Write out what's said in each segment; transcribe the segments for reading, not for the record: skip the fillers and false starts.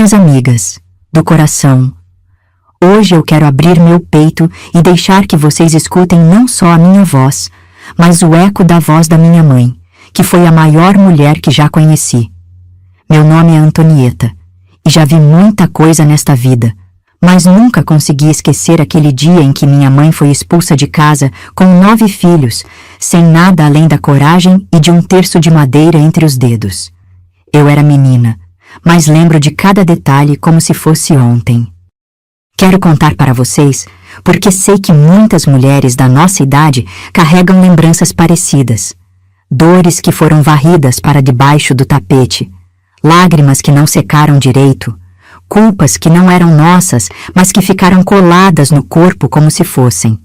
Minhas amigas, do coração, hoje eu quero abrir meu peito e deixar que vocês escutem não só a minha voz, mas o eco da voz da minha mãe, que foi a maior mulher que já conheci. Meu nome é Antonieta, e já vi muita coisa nesta vida, mas nunca consegui esquecer aquele dia em que minha mãe foi expulsa de casa com 9 filhos, sem nada além da coragem e de um terço de madeira entre os dedos. Eu era menina, mas lembro de cada detalhe como se fosse ontem. Quero contar para vocês, porque sei que muitas mulheres da nossa idade carregam lembranças parecidas. Dores que foram varridas para debaixo do tapete, lágrimas que não secaram direito, culpas que não eram nossas, mas que ficaram coladas no corpo como se fossem.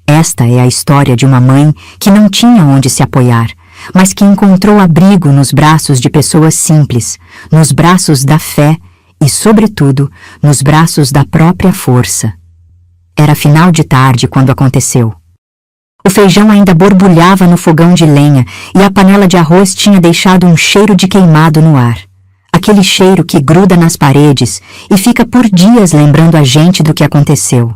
Esta é a história de uma mãe que não tinha onde se apoiar, mas que encontrou abrigo nos braços de pessoas simples, nos braços da fé e, sobretudo, nos braços da própria força. Era final de tarde quando aconteceu. O feijão ainda borbulhava no fogão de lenha e a panela de arroz tinha deixado um cheiro de queimado no ar. Aquele cheiro que gruda nas paredes e fica por dias lembrando a gente do que aconteceu.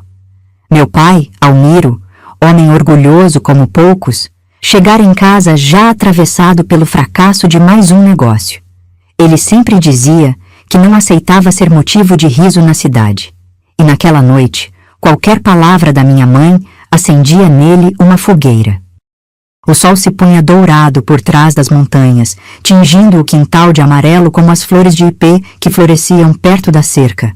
Meu pai, Almiro, homem orgulhoso como poucos, chegara em casa já atravessado pelo fracasso de mais um negócio. Ele sempre dizia que não aceitava ser motivo de riso na cidade. E naquela noite, qualquer palavra da minha mãe acendia nele uma fogueira. O sol se punha dourado por trás das montanhas, tingindo o quintal de amarelo como as flores de ipê que floresciam perto da cerca.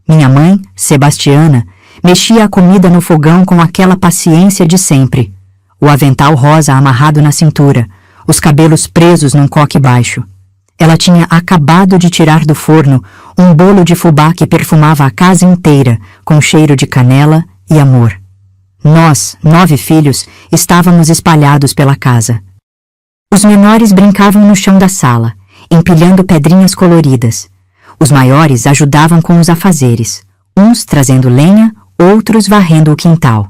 Minha mãe, Sebastiana, mexia a comida no fogão com aquela paciência de sempre, o avental rosa amarrado na cintura, os cabelos presos num coque baixo. Ela tinha acabado de tirar do forno um bolo de fubá que perfumava a casa inteira, com cheiro de canela e amor. Nós, 9 filhos, estávamos espalhados pela casa. Os menores brincavam no chão da sala, empilhando pedrinhas coloridas. Os maiores ajudavam com os afazeres, uns trazendo lenha, outros varrendo o quintal.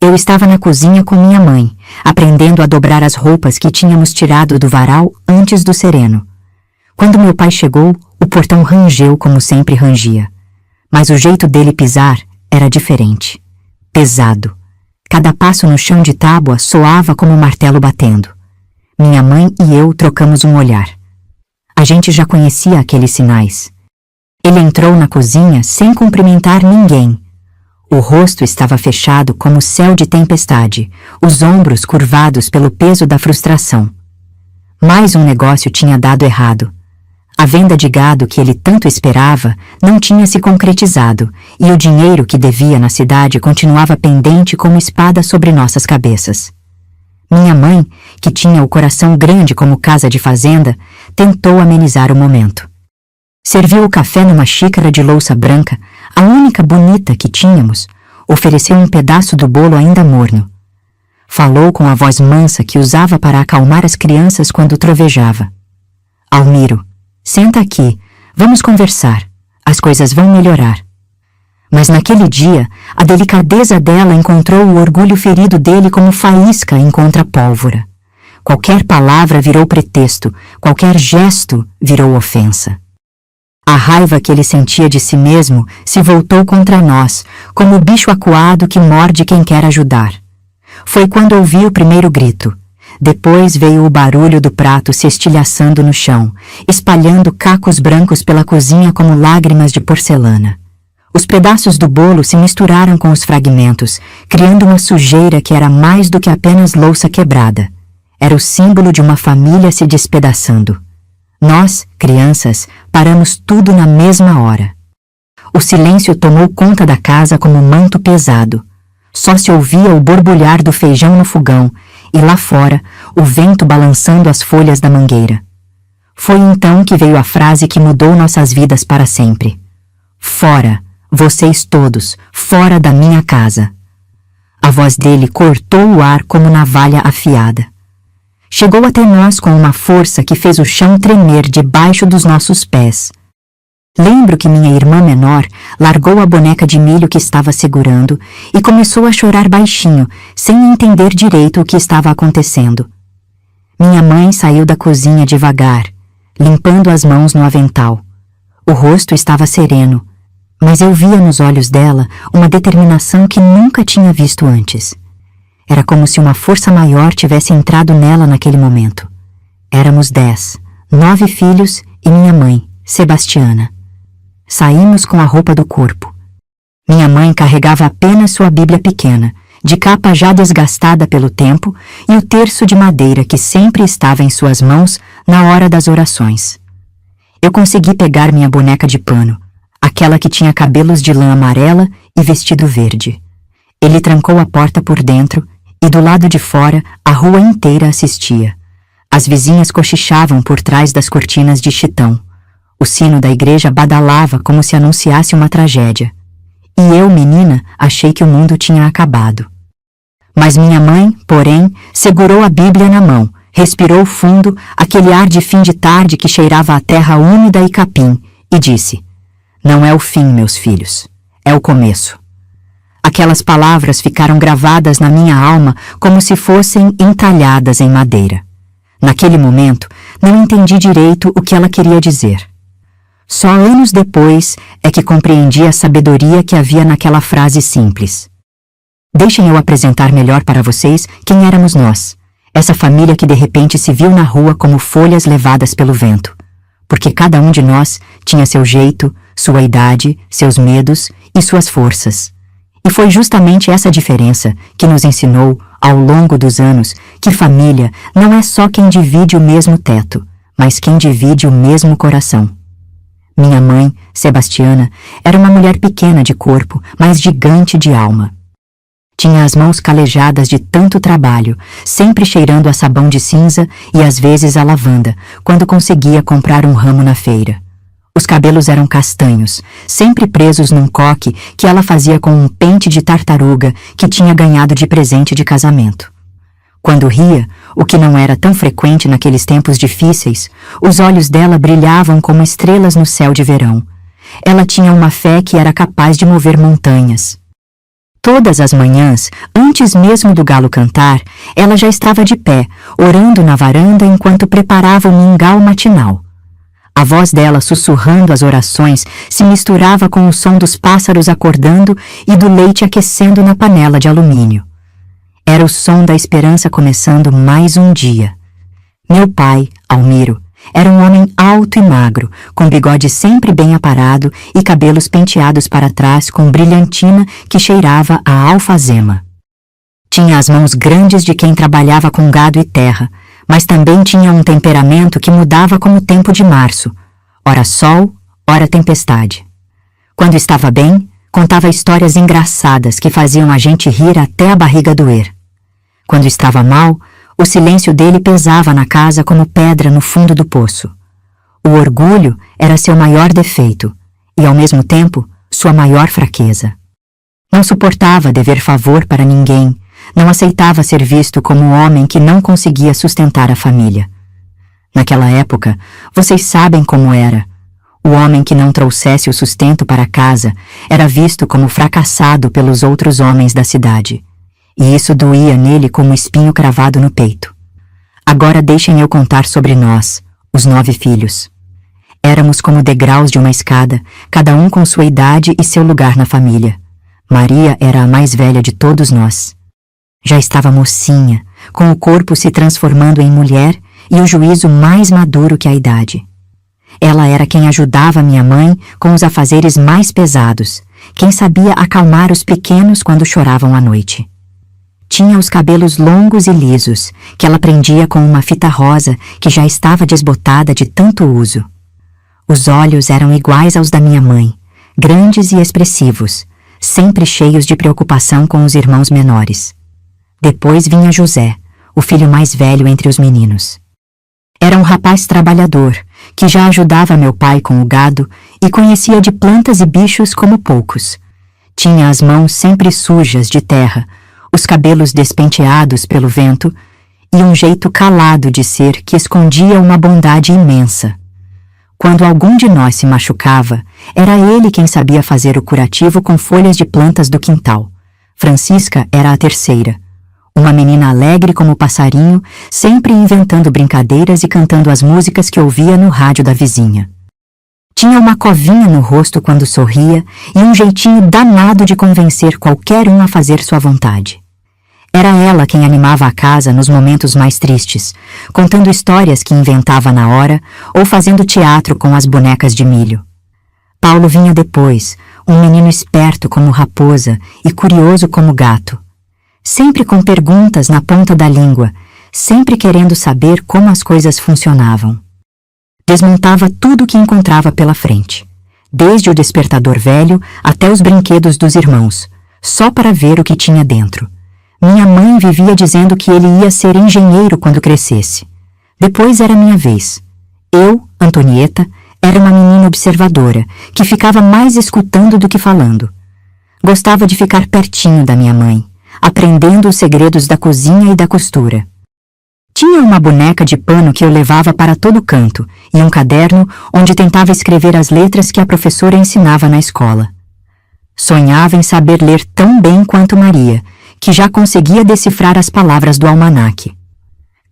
Eu estava na cozinha com minha mãe, aprendendo a dobrar as roupas que tínhamos tirado do varal antes do sereno. Quando meu pai chegou, o portão rangeu como sempre rangia. Mas o jeito dele pisar era diferente. Pesado. Cada passo no chão de tábua soava como um martelo batendo. Minha mãe e eu trocamos um olhar. A gente já conhecia aqueles sinais. Ele entrou na cozinha sem cumprimentar ninguém. O rosto estava fechado como céu de tempestade, os ombros curvados pelo peso da frustração. Mais um negócio tinha dado errado. A venda de gado que ele tanto esperava não tinha se concretizado e o dinheiro que devia na cidade continuava pendente como espada sobre nossas cabeças. Minha mãe, que tinha o coração grande como casa de fazenda, tentou amenizar o momento. Serviu o café numa xícara de louça branca, a única bonita que tínhamos, ofereceu um pedaço do bolo ainda morno. Falou com a voz mansa que usava para acalmar as crianças quando trovejava. Almiro, senta aqui, vamos conversar, as coisas vão melhorar. Mas naquele dia, a delicadeza dela encontrou o orgulho ferido dele como faísca encontra pólvora. Qualquer palavra virou pretexto, qualquer gesto virou ofensa. A raiva que ele sentia de si mesmo se voltou contra nós, como o bicho acuado que morde quem quer ajudar. Foi quando ouvi o primeiro grito. Depois veio o barulho do prato se estilhaçando no chão, espalhando cacos brancos pela cozinha como lágrimas de porcelana. Os pedaços do bolo se misturaram com os fragmentos, criando uma sujeira que era mais do que apenas louça quebrada. Era o símbolo de uma família se despedaçando. Nós, crianças, paramos tudo na mesma hora. O silêncio tomou conta da casa como um manto pesado. Só se ouvia o borbulhar do feijão no fogão e lá fora o vento balançando as folhas da mangueira. Foi então que veio a frase que mudou nossas vidas para sempre. Fora, vocês todos, fora da minha casa. A voz dele cortou o ar como navalha afiada. Chegou até nós com uma força que fez o chão tremer debaixo dos nossos pés. Lembro que minha irmã menor largou a boneca de milho que estava segurando e começou a chorar baixinho, sem entender direito o que estava acontecendo. Minha mãe saiu da cozinha devagar, limpando as mãos no avental. O rosto estava sereno, mas eu via nos olhos dela uma determinação que nunca tinha visto antes. Era como se uma força maior tivesse entrado nela naquele momento. Éramos 10, 9 filhos e minha mãe, Sebastiana. Saímos com a roupa do corpo. Minha mãe carregava apenas sua Bíblia pequena, de capa já desgastada pelo tempo, e o terço de madeira que sempre estava em suas mãos na hora das orações. Eu consegui pegar minha boneca de pano, aquela que tinha cabelos de lã amarela e vestido verde. Ele trancou a porta por dentro e do lado de fora a rua inteira assistia. As vizinhas cochichavam por trás das cortinas de chitão. O sino da igreja badalava como se anunciasse uma tragédia. E eu, menina, achei que o mundo tinha acabado. Mas minha mãe, porém, segurou a Bíblia na mão, respirou fundo, aquele ar de fim de tarde que cheirava a terra úmida e capim, e disse: "Não é o fim, meus filhos, é o começo." Aquelas palavras ficaram gravadas na minha alma como se fossem entalhadas em madeira. Naquele momento, não entendi direito o que ela queria dizer. Só anos depois é que compreendi a sabedoria que havia naquela frase simples. Deixem eu apresentar melhor para vocês quem éramos nós, essa família que de repente se viu na rua como folhas levadas pelo vento, porque cada um de nós tinha seu jeito, sua idade, seus medos e suas forças. E foi justamente essa diferença que nos ensinou, ao longo dos anos, que família não é só quem divide o mesmo teto, mas quem divide o mesmo coração. Minha mãe, Sebastiana, era uma mulher pequena de corpo, mas gigante de alma. Tinha as mãos calejadas de tanto trabalho, sempre cheirando a sabão de cinza e às vezes a lavanda, quando conseguia comprar um ramo na feira. Os cabelos eram castanhos, sempre presos num coque que ela fazia com um pente de tartaruga que tinha ganhado de presente de casamento. Quando ria, o que não era tão frequente naqueles tempos difíceis, os olhos dela brilhavam como estrelas no céu de verão. Ela tinha uma fé que era capaz de mover montanhas. Todas as manhãs, antes mesmo do galo cantar, ela já estava de pé, orando na varanda enquanto preparava o mingau matinal. A voz dela sussurrando as orações se misturava com o som dos pássaros acordando e do leite aquecendo na panela de alumínio. Era o som da esperança começando mais um dia. Meu pai, Almiro, era um homem alto e magro, com bigode sempre bem aparado e cabelos penteados para trás com brilhantina que cheirava a alfazema. Tinha as mãos grandes de quem trabalhava com gado e terra, mas também tinha um temperamento que mudava como o tempo de março, ora sol, ora tempestade. Quando estava bem, contava histórias engraçadas que faziam a gente rir até a barriga doer. Quando estava mal, o silêncio dele pesava na casa como pedra no fundo do poço. O orgulho era seu maior defeito e, ao mesmo tempo, sua maior fraqueza. Não suportava dever favor para ninguém, não aceitava ser visto como um homem que não conseguia sustentar a família. Naquela época, vocês sabem como era. O homem que não trouxesse o sustento para casa era visto como fracassado pelos outros homens da cidade. E isso doía nele como um espinho cravado no peito. Agora deixem eu contar sobre nós, os 9 filhos. Éramos como degraus de uma escada, cada um com sua idade e seu lugar na família. Maria era a mais velha de todos nós. Já estava mocinha, com o corpo se transformando em mulher e o juízo mais maduro que a idade. Ela era quem ajudava minha mãe com os afazeres mais pesados, quem sabia acalmar os pequenos quando choravam à noite. Tinha os cabelos longos e lisos, que ela prendia com uma fita rosa que já estava desbotada de tanto uso. Os olhos eram iguais aos da minha mãe, grandes e expressivos, sempre cheios de preocupação com os irmãos menores. Depois vinha José, o filho mais velho entre os meninos. Era um rapaz trabalhador, que já ajudava meu pai com o gado e conhecia de plantas e bichos como poucos. Tinha as mãos sempre sujas de terra, os cabelos despenteados pelo vento e um jeito calado de ser que escondia uma bondade imensa. Quando algum de nós se machucava, era ele quem sabia fazer o curativo com folhas de plantas do quintal. Francisca era a terceira. Uma menina alegre como passarinho, sempre inventando brincadeiras e cantando as músicas que ouvia no rádio da vizinha. Tinha uma covinha no rosto quando sorria e um jeitinho danado de convencer qualquer um a fazer sua vontade. Era ela quem animava a casa nos momentos mais tristes, contando histórias que inventava na hora ou fazendo teatro com as bonecas de milho. Paulo vinha depois, um menino esperto como raposa e curioso como gato. Sempre com perguntas na ponta da língua, sempre querendo saber como as coisas funcionavam. Desmontava tudo o que encontrava pela frente, desde o despertador velho até os brinquedos dos irmãos, só para ver o que tinha dentro. Minha mãe vivia dizendo que ele ia ser engenheiro quando crescesse. Depois era minha vez. Eu, Antonieta, era uma menina observadora, que ficava mais escutando do que falando. Gostava de ficar pertinho da minha mãe, aprendendo os segredos da cozinha e da costura. Tinha uma boneca de pano que eu levava para todo canto e um caderno onde tentava escrever as letras que a professora ensinava na escola. Sonhava em saber ler tão bem quanto Maria, que já conseguia decifrar as palavras do almanaque.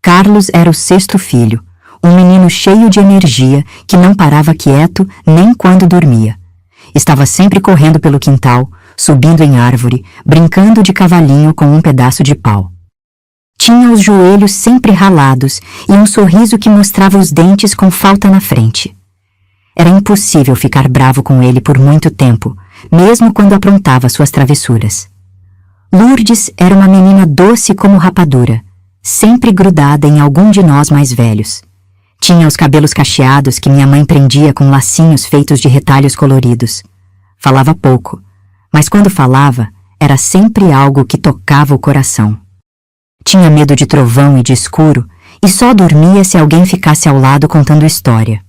Carlos era o 6º filho, um menino cheio de energia que não parava quieto nem quando dormia. Estava sempre correndo pelo quintal, subindo em árvore, brincando de cavalinho com um pedaço de pau. Tinha os joelhos sempre ralados e um sorriso que mostrava os dentes com falta na frente. Era impossível ficar bravo com ele por muito tempo, mesmo quando aprontava suas travessuras. Lourdes era uma menina doce como rapadura, sempre grudada em algum de nós mais velhos. Tinha os cabelos cacheados que minha mãe prendia com lacinhos feitos de retalhos coloridos. Falava pouco, mas quando falava, era sempre algo que tocava o coração. Tinha medo de trovão e de escuro e só dormia se alguém ficasse ao lado contando história.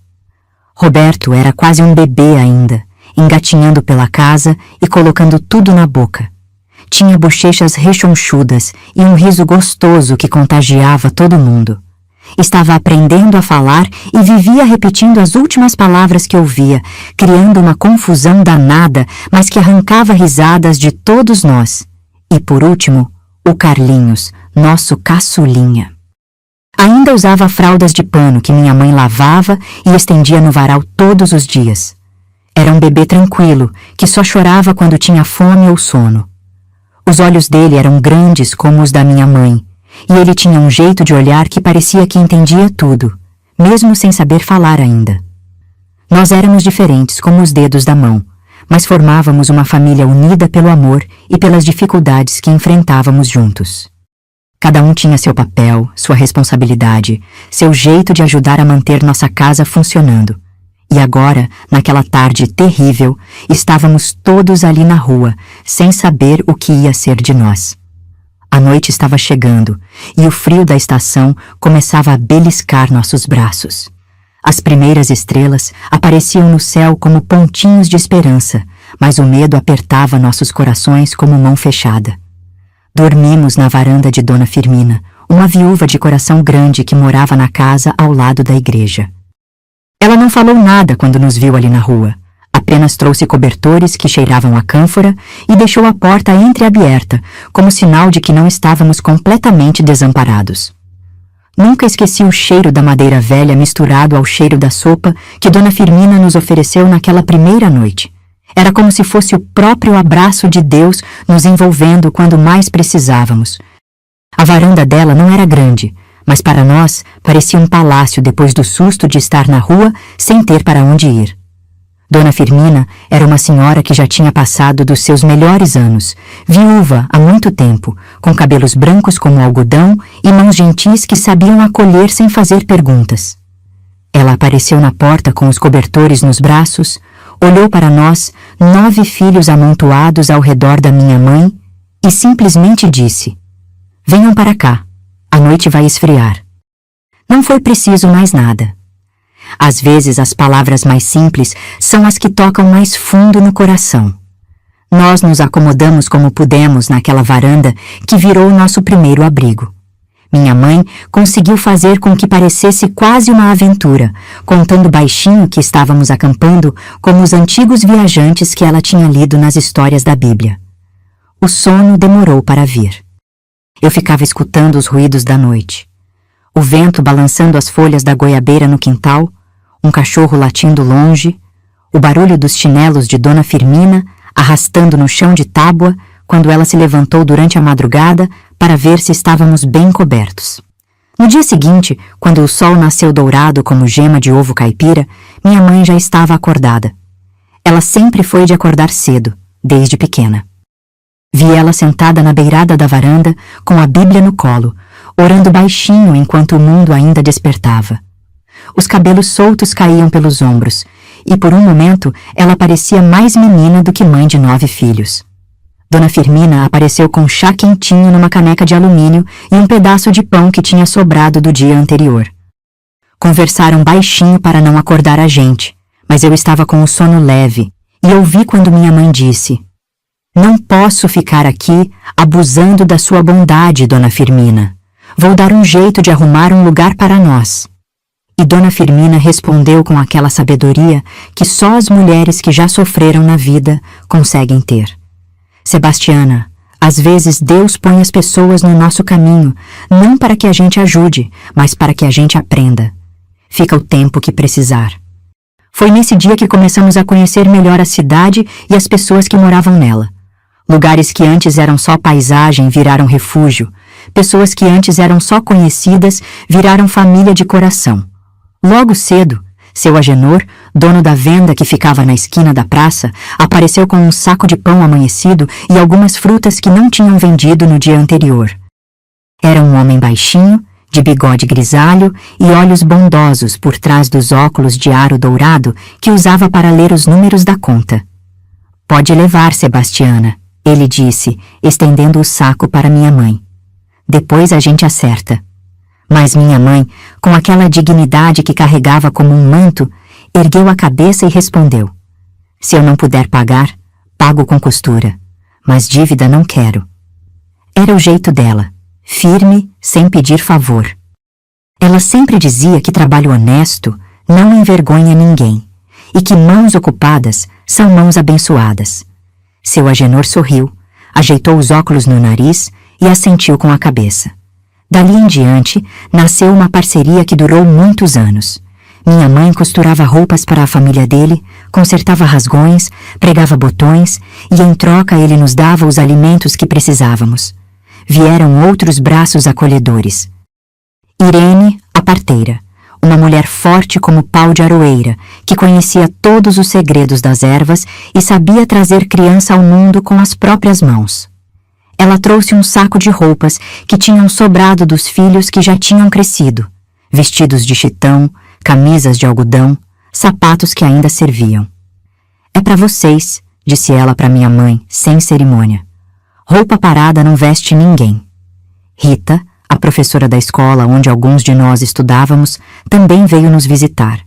Roberto era quase um bebê ainda, engatinhando pela casa e colocando tudo na boca. Tinha bochechas rechonchudas e um riso gostoso que contagiava todo mundo. Estava aprendendo a falar e vivia repetindo as últimas palavras que ouvia, criando uma confusão danada, mas que arrancava risadas de todos nós. E por último, o Carlinhos, nosso caçulinha. Ainda usava fraldas de pano que minha mãe lavava e estendia no varal todos os dias. Era um bebê tranquilo, que só chorava quando tinha fome ou sono. Os olhos dele eram grandes como os da minha mãe, e ele tinha um jeito de olhar que parecia que entendia tudo, mesmo sem saber falar ainda. Nós éramos diferentes como os dedos da mão, mas formávamos uma família unida pelo amor e pelas dificuldades que enfrentávamos juntos. Cada um tinha seu papel, sua responsabilidade, seu jeito de ajudar a manter nossa casa funcionando. E agora, naquela tarde terrível, estávamos todos ali na rua, sem saber o que ia ser de nós. A noite estava chegando, e o frio da estação começava a beliscar nossos braços. As primeiras estrelas apareciam no céu como pontinhos de esperança, mas o medo apertava nossos corações como mão fechada. Dormimos na varanda de Dona Firmina, uma viúva de coração grande que morava na casa ao lado da igreja. Ela não falou nada quando nos viu ali na rua. Apenas trouxe cobertores que cheiravam a cânfora e deixou a porta entreaberta, como sinal de que não estávamos completamente desamparados. Nunca esqueci o cheiro da madeira velha misturado ao cheiro da sopa que Dona Firmina nos ofereceu naquela primeira noite. Era como se fosse o próprio abraço de Deus nos envolvendo quando mais precisávamos. A varanda dela não era grande, mas para nós parecia um palácio depois do susto de estar na rua sem ter para onde ir. Dona Firmina era uma senhora que já tinha passado dos seus melhores anos, viúva há muito tempo, com cabelos brancos como algodão e mãos gentis que sabiam acolher sem fazer perguntas. Ela apareceu na porta com os cobertores nos braços, olhou para nós, 9 filhos amontoados ao redor da minha mãe, e simplesmente disse: "Venham para cá. A noite vai esfriar." Não foi preciso mais nada. Às vezes as palavras mais simples são as que tocam mais fundo no coração. Nós nos acomodamos como pudemos naquela varanda que virou nosso primeiro abrigo. Minha mãe conseguiu fazer com que parecesse quase uma aventura, contando baixinho que estávamos acampando como os antigos viajantes que ela tinha lido nas histórias da Bíblia. O sono demorou para vir. Eu ficava escutando os ruídos da noite. O vento balançando as folhas da goiabeira no quintal, um cachorro latindo longe, o barulho dos chinelos de Dona Firmina arrastando no chão de tábua quando ela se levantou durante a madrugada para ver se estávamos bem cobertos. No dia seguinte, quando o sol nasceu dourado como gema de ovo caipira, minha mãe já estava acordada. Ela sempre foi de acordar cedo, desde pequena. Vi ela sentada na beirada da varanda, com a Bíblia no colo, orando baixinho enquanto o mundo ainda despertava. Os cabelos soltos caíam pelos ombros, e por um momento ela parecia mais menina do que mãe de 9 filhos. Dona Firmina apareceu com chá quentinho numa caneca de alumínio e um pedaço de pão que tinha sobrado do dia anterior. Conversaram baixinho para não acordar a gente, mas eu estava com o sono leve e ouvi quando minha mãe disse: "Não posso ficar aqui abusando da sua bondade, Dona Firmina. Vou dar um jeito de arrumar um lugar para nós." E Dona Firmina respondeu com aquela sabedoria que só as mulheres que já sofreram na vida conseguem ter. "Sebastiana, às vezes Deus põe as pessoas no nosso caminho, não para que a gente ajude, mas para que a gente aprenda. Fica o tempo que precisar." Foi nesse dia que começamos a conhecer melhor a cidade e as pessoas que moravam nela. Lugares que antes eram só paisagem viraram refúgio. Pessoas que antes eram só conhecidas viraram família de coração. Logo cedo, seu Agenor, dono da venda que ficava na esquina da praça, apareceu com um saco de pão amanhecido e algumas frutas que não tinham vendido no dia anterior. Era um homem baixinho, de bigode grisalho e olhos bondosos por trás dos óculos de aro dourado que usava para ler os números da conta. "Pode levar, Sebastiana," ele disse, estendendo o saco para minha mãe. "Depois a gente acerta." Mas minha mãe, com aquela dignidade que carregava como um manto, ergueu a cabeça e respondeu: "Se eu não puder pagar, pago com costura, mas dívida não quero." Era o jeito dela, firme, sem pedir favor. Ela sempre dizia que trabalho honesto não envergonha ninguém e que mãos ocupadas são mãos abençoadas. Seu Agenor sorriu, ajeitou os óculos no nariz e assentiu com a cabeça. Dali em diante, nasceu uma parceria que durou muitos anos. Minha mãe costurava roupas para a família dele, consertava rasgões, pregava botões e em troca ele nos dava os alimentos que precisávamos. Vieram outros braços acolhedores. Irene, a parteira, uma mulher forte como pau de aroeira, que conhecia todos os segredos das ervas e sabia trazer criança ao mundo com as próprias mãos. Ela trouxe um saco de roupas que tinham sobrado dos filhos que já tinham crescido, vestidos de chitão, camisas de algodão, sapatos que ainda serviam. "É para vocês", disse ela para minha mãe, sem cerimônia. "Roupa parada não veste ninguém." Rita, a professora da escola onde alguns de nós estudávamos, também veio nos visitar.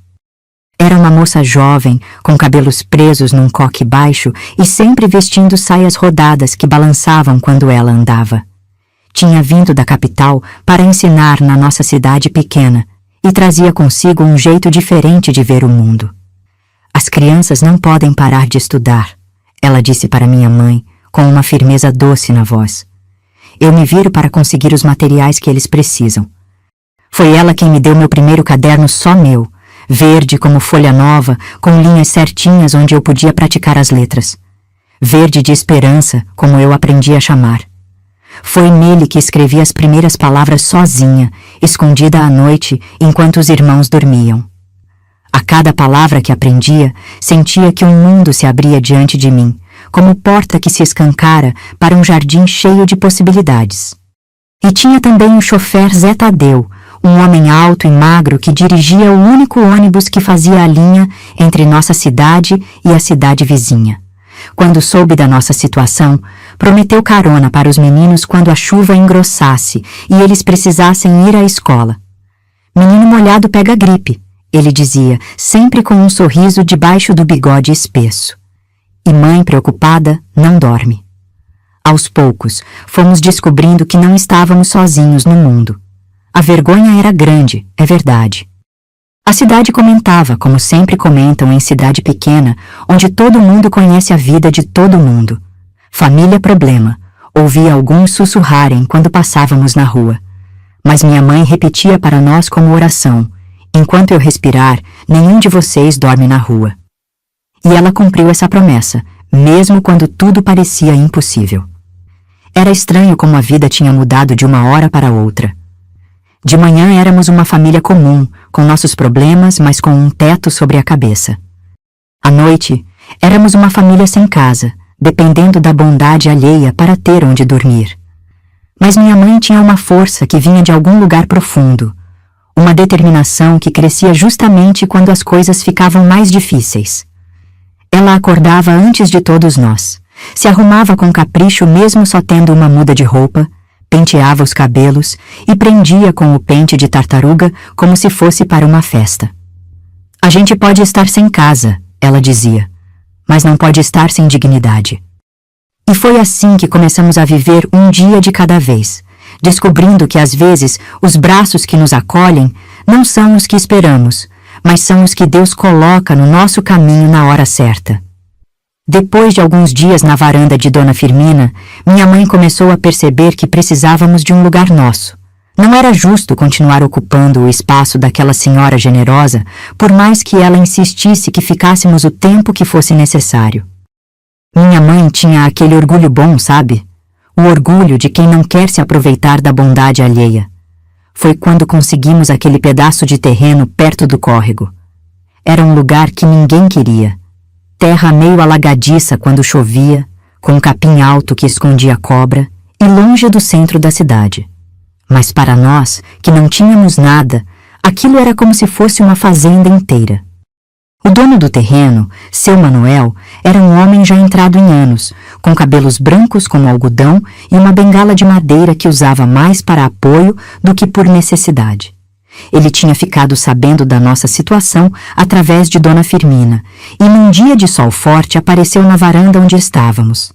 Era uma moça jovem, com cabelos presos num coque baixo e sempre vestindo saias rodadas que balançavam quando ela andava. Tinha vindo da capital para ensinar na nossa cidade pequena e trazia consigo um jeito diferente de ver o mundo. "As crianças não podem parar de estudar", ela disse para minha mãe, com uma firmeza doce na voz. "Eu me viro para conseguir os materiais que eles precisam." Foi ela quem me deu meu primeiro caderno só meu, verde como folha nova, com linhas certinhas onde eu podia praticar as letras. Verde de esperança, como eu aprendi a chamar. Foi nele que escrevi as primeiras palavras sozinha, escondida à noite, enquanto os irmãos dormiam. A cada palavra que aprendia, sentia que um mundo se abria diante de mim, como porta que se escancara para um jardim cheio de possibilidades. E tinha também o chofer Zé Tadeu, um homem alto e magro que dirigia o único ônibus que fazia a linha entre nossa cidade e a cidade vizinha. Quando soube da nossa situação, prometeu carona para os meninos quando a chuva engrossasse e eles precisassem ir à escola. "Menino molhado pega gripe", ele dizia, sempre com um sorriso debaixo do bigode espesso. "E mãe preocupada não dorme." Aos poucos, fomos descobrindo que não estávamos sozinhos no mundo. A vergonha era grande, é verdade. A cidade comentava, como sempre comentam em cidade pequena, onde todo mundo conhece a vida de todo mundo. "Família problema", ouvia alguns sussurrarem quando passávamos na rua. Mas minha mãe repetia para nós como oração: "Enquanto eu respirar, nenhum de vocês dorme na rua." E ela cumpriu essa promessa, mesmo quando tudo parecia impossível. Era estranho como a vida tinha mudado de uma hora para outra. De manhã éramos uma família comum, com nossos problemas, mas com um teto sobre a cabeça. À noite, éramos uma família sem casa, dependendo da bondade alheia para ter onde dormir. Mas minha mãe tinha uma força que vinha de algum lugar profundo, uma determinação que crescia justamente quando as coisas ficavam mais difíceis. Ela acordava antes de todos nós, se arrumava com capricho mesmo só tendo uma muda de roupa, penteava os cabelos e prendia com o pente de tartaruga como se fosse para uma festa. A gente pode estar sem casa, ela dizia, mas não pode estar sem dignidade. E foi assim que começamos a viver um dia de cada vez, descobrindo que às vezes os braços que nos acolhem não são os que esperamos, mas são os que Deus coloca no nosso caminho na hora certa. Depois de alguns dias na varanda de Dona Firmina, minha mãe começou a perceber que precisávamos de um lugar nosso. Não era justo continuar ocupando o espaço daquela senhora generosa, por mais que ela insistisse que ficássemos o tempo que fosse necessário. Minha mãe tinha aquele orgulho bom, sabe? O orgulho de quem não quer se aproveitar da bondade alheia. Foi quando conseguimos aquele pedaço de terreno perto do córrego. Era um lugar que ninguém queria. Terra meio alagadiça quando chovia, com um capim alto que escondia a cobra, e longe do centro da cidade. Mas para nós, que não tínhamos nada, aquilo era como se fosse uma fazenda inteira. O dono do terreno, seu Manuel, era um homem já entrado em anos, com cabelos brancos como algodão e uma bengala de madeira que usava mais para apoio do que por necessidade. Ele tinha ficado sabendo da nossa situação através de Dona Firmina, e num dia de sol forte apareceu na varanda onde estávamos.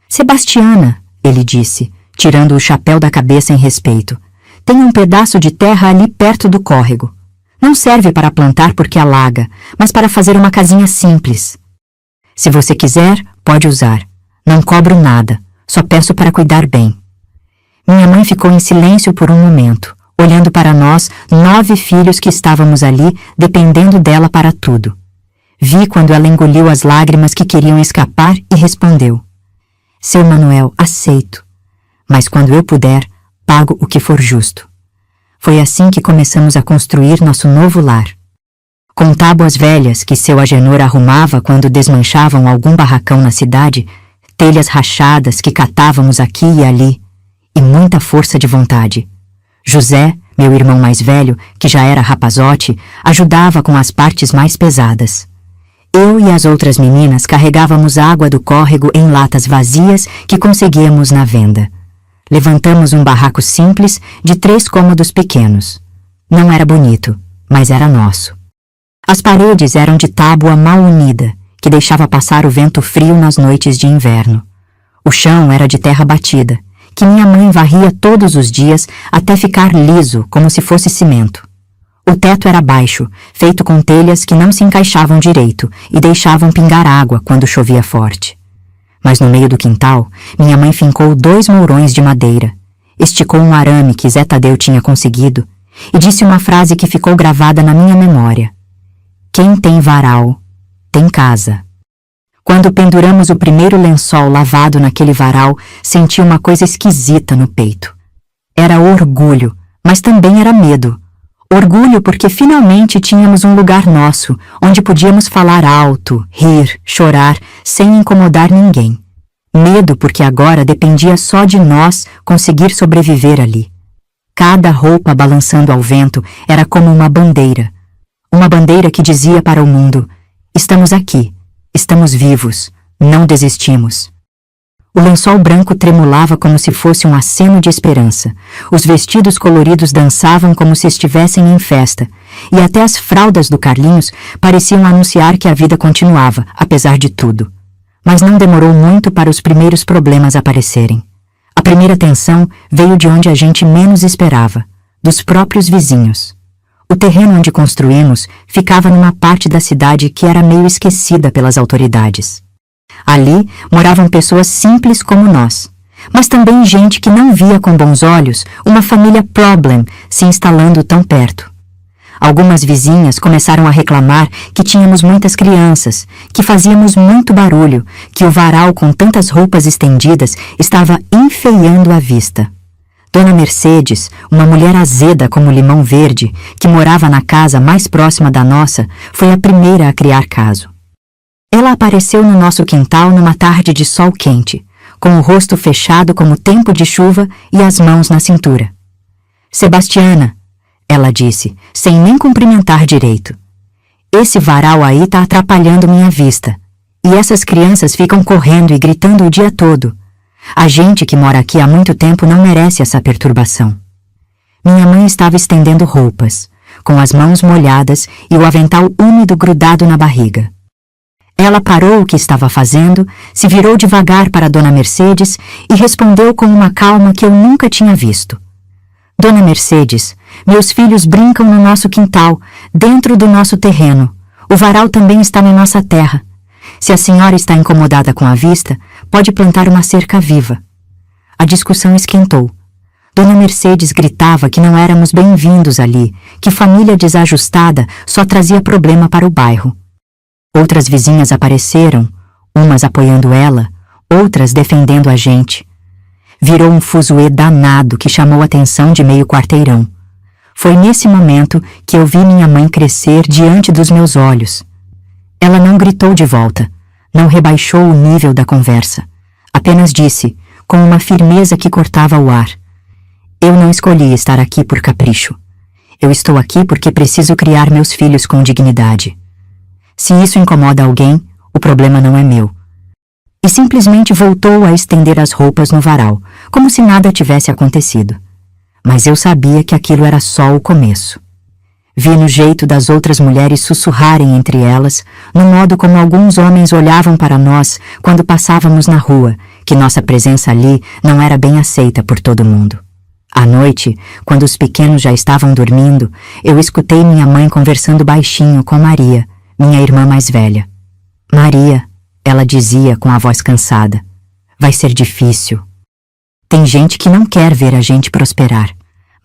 Sebastiana, ele disse, tirando o chapéu da cabeça em respeito, tem um pedaço de terra ali perto do córrego. Não serve para plantar porque alaga, mas para fazer uma casinha simples. Se você quiser, pode usar. Não cobro nada, só peço para cuidar bem. Minha mãe ficou em silêncio por um momento, olhando para nós, 9 filhos que estávamos ali, dependendo dela para tudo. Vi quando ela engoliu as lágrimas que queriam escapar e respondeu: Seu Manuel, aceito, mas quando eu puder, pago o que for justo. Foi assim que começamos a construir nosso novo lar. Com tábuas velhas que seu Agenor arrumava quando desmanchavam algum barracão na cidade, telhas rachadas que catávamos aqui e ali, e muita força de vontade. José, meu irmão mais velho, que já era rapazote, ajudava com as partes mais pesadas. Eu e as outras meninas carregávamos água do córrego em latas vazias que conseguíamos na venda. Levantamos um barraco simples de 3 cômodos pequenos. Não era bonito, mas era nosso. As paredes eram de tábua mal unida, que deixava passar o vento frio nas noites de inverno. O chão era de terra batida, que minha mãe varria todos os dias até ficar liso, como se fosse cimento. O teto era baixo, feito com telhas que não se encaixavam direito e deixavam pingar água quando chovia forte. Mas no meio do quintal, minha mãe fincou 2 mourões de madeira, esticou um arame que Zé Tadeu tinha conseguido e disse uma frase que ficou gravada na minha memória. Quem tem varal, tem casa. Quando penduramos o primeiro lençol lavado naquele varal, senti uma coisa esquisita no peito. Era orgulho, mas também era medo. Orgulho porque finalmente tínhamos um lugar nosso, onde podíamos falar alto, rir, chorar, sem incomodar ninguém. Medo porque agora dependia só de nós conseguir sobreviver ali. Cada roupa balançando ao vento era como uma bandeira. Uma bandeira que dizia para o mundo: estamos aqui, estamos vivos, não desistimos. O lençol branco tremulava como se fosse um aceno de esperança. Os vestidos coloridos dançavam como se estivessem em festa, e até as fraldas do Carlinhos pareciam anunciar que a vida continuava, apesar de tudo. Mas não demorou muito para os primeiros problemas aparecerem. A primeira tensão veio de onde a gente menos esperava, dos próprios vizinhos. O terreno onde construímos ficava numa parte da cidade que era meio esquecida pelas autoridades. Ali moravam pessoas simples como nós, mas também gente que não via com bons olhos uma família problem se instalando tão perto. Algumas vizinhas começaram a reclamar que tínhamos muitas crianças, que fazíamos muito barulho, que o varal com tantas roupas estendidas estava enfeiando a vista. Dona Mercedes, uma mulher azeda como limão verde, que morava na casa mais próxima da nossa, foi a primeira a criar caso. Ela apareceu no nosso quintal numa tarde de sol quente, com o rosto fechado como tempo de chuva e as mãos na cintura. Sebastiana, ela disse, sem nem cumprimentar direito. Esse varal aí tá atrapalhando minha vista. E essas crianças ficam correndo e gritando o dia todo. A gente que mora aqui há muito tempo não merece essa perturbação. Minha mãe estava estendendo roupas, com as mãos molhadas e o avental úmido grudado na barriga. Ela parou o que estava fazendo, se virou devagar para Dona Mercedes e respondeu com uma calma que eu nunca tinha visto. Dona Mercedes, meus filhos brincam no nosso quintal, dentro do nosso terreno. O varal também está na nossa terra. Se a senhora está incomodada com a vista, pode plantar uma cerca viva. A discussão esquentou. Dona Mercedes gritava que não éramos bem-vindos ali, que família desajustada só trazia problema para o bairro. Outras vizinhas apareceram, umas apoiando ela, outras defendendo a gente. Virou um fuzuê danado que chamou a atenção de meio quarteirão. Foi nesse momento que eu vi minha mãe crescer diante dos meus olhos. Ela não gritou de volta, não rebaixou o nível da conversa. Apenas disse, com uma firmeza que cortava o ar: eu não escolhi estar aqui por capricho. Eu estou aqui porque preciso criar meus filhos com dignidade. Se isso incomoda alguém, o problema não é meu. E simplesmente voltou a estender as roupas no varal, como se nada tivesse acontecido. Mas eu sabia que aquilo era só o começo. Vi no jeito das outras mulheres sussurrarem entre elas, no modo como alguns homens olhavam para nós quando passávamos na rua, que nossa presença ali não era bem aceita por todo mundo. À noite, quando os pequenos já estavam dormindo, eu escutei minha mãe conversando baixinho com Maria, minha irmã mais velha. Maria, ela dizia com a voz cansada, vai ser difícil. Tem gente que não quer ver a gente prosperar,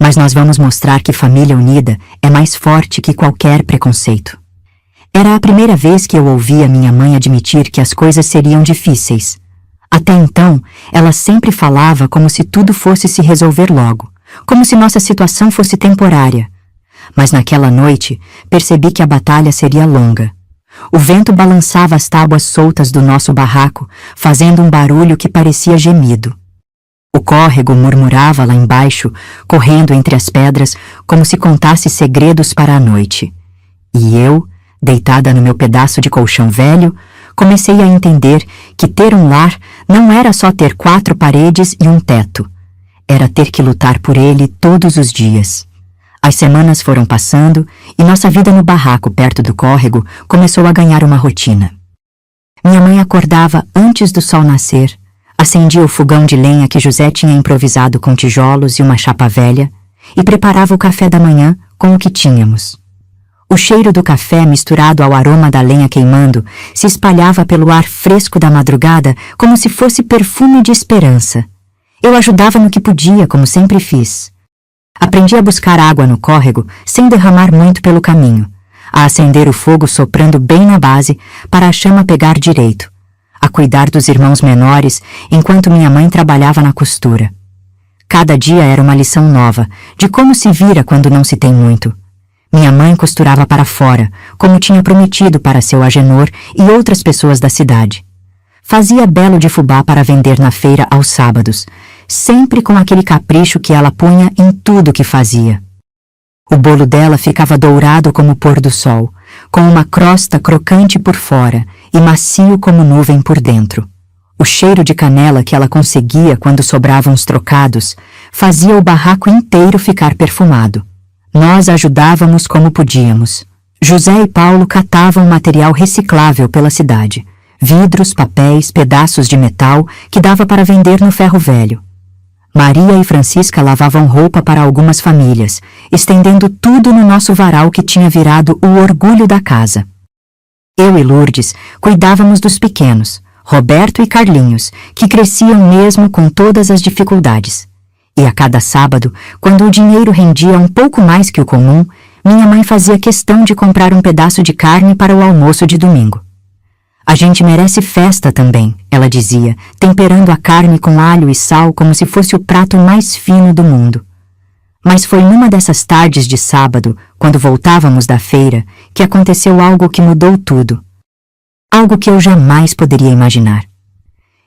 mas nós vamos mostrar que família unida é mais forte que qualquer preconceito. Era a primeira vez que eu ouvia minha mãe admitir que as coisas seriam difíceis. Até então, ela sempre falava como se tudo fosse se resolver logo, como se nossa situação fosse temporária. Mas naquela noite, percebi que a batalha seria longa. O vento balançava as tábuas soltas do nosso barraco, fazendo um barulho que parecia gemido. O córrego murmurava lá embaixo, correndo entre as pedras, como se contasse segredos para a noite. E eu, deitada no meu pedaço de colchão velho, comecei a entender que ter um lar não era só ter 4 paredes e um teto. Era ter que lutar por ele todos os dias. As semanas foram passando e nossa vida no barraco perto do córrego começou a ganhar uma rotina. Minha mãe acordava antes do sol nascer, acendia o fogão de lenha que José tinha improvisado com tijolos e uma chapa velha e preparava o café da manhã com o que tínhamos. O cheiro do café misturado ao aroma da lenha queimando se espalhava pelo ar fresco da madrugada como se fosse perfume de esperança. Eu ajudava no que podia, como sempre fiz. Aprendi a buscar água no córrego sem derramar muito pelo caminho, a acender o fogo soprando bem na base para a chama pegar direito, a cuidar dos irmãos menores enquanto minha mãe trabalhava na costura. Cada dia era uma lição nova de como se vira quando não se tem muito. Minha mãe costurava para fora, como tinha prometido para seu Agenor e outras pessoas da cidade. Fazia belo de fubá para vender na feira aos sábados, sempre com aquele capricho que ela punha em tudo que fazia. O bolo dela ficava dourado como o pôr do sol, com uma crosta crocante por fora e macio como nuvem por dentro. O cheiro de canela que ela conseguia quando sobravam os trocados fazia o barraco inteiro ficar perfumado. Nós ajudávamos como podíamos. José e Paulo catavam material reciclável pela cidade, vidros, papéis, pedaços de metal que dava para vender no ferro velho. Maria e Francisca lavavam roupa para algumas famílias, estendendo tudo no nosso varal que tinha virado o orgulho da casa. Eu e Lourdes cuidávamos dos pequenos, Roberto e Carlinhos, que cresciam mesmo com todas as dificuldades. E a cada sábado, quando o dinheiro rendia um pouco mais que o comum, Minha mãe fazia questão de comprar um pedaço de carne para o almoço de domingo. A gente merece festa também, ela dizia, temperando a carne com alho e sal como se fosse o prato mais fino do mundo. Mas foi numa dessas tardes de sábado, quando voltávamos da feira, que aconteceu algo que mudou tudo. Algo que eu jamais poderia imaginar.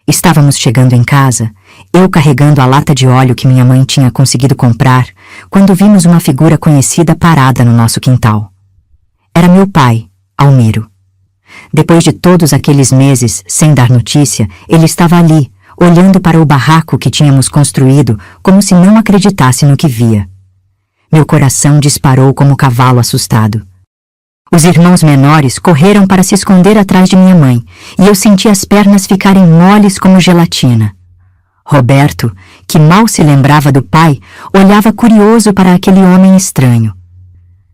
Estávamos chegando em casa, eu carregando a lata de óleo que minha mãe tinha conseguido comprar, quando vimos uma figura conhecida parada no nosso quintal. Era meu pai, Almiro. Depois de todos aqueles meses sem dar notícia, ele estava ali, olhando para o barraco que tínhamos construído, como se não acreditasse no que via. Meu coração disparou como um cavalo assustado. Os irmãos menores correram para se esconder atrás de minha mãe, e eu senti as pernas ficarem moles como gelatina. Roberto, que mal se lembrava do pai, olhava curioso para aquele homem estranho.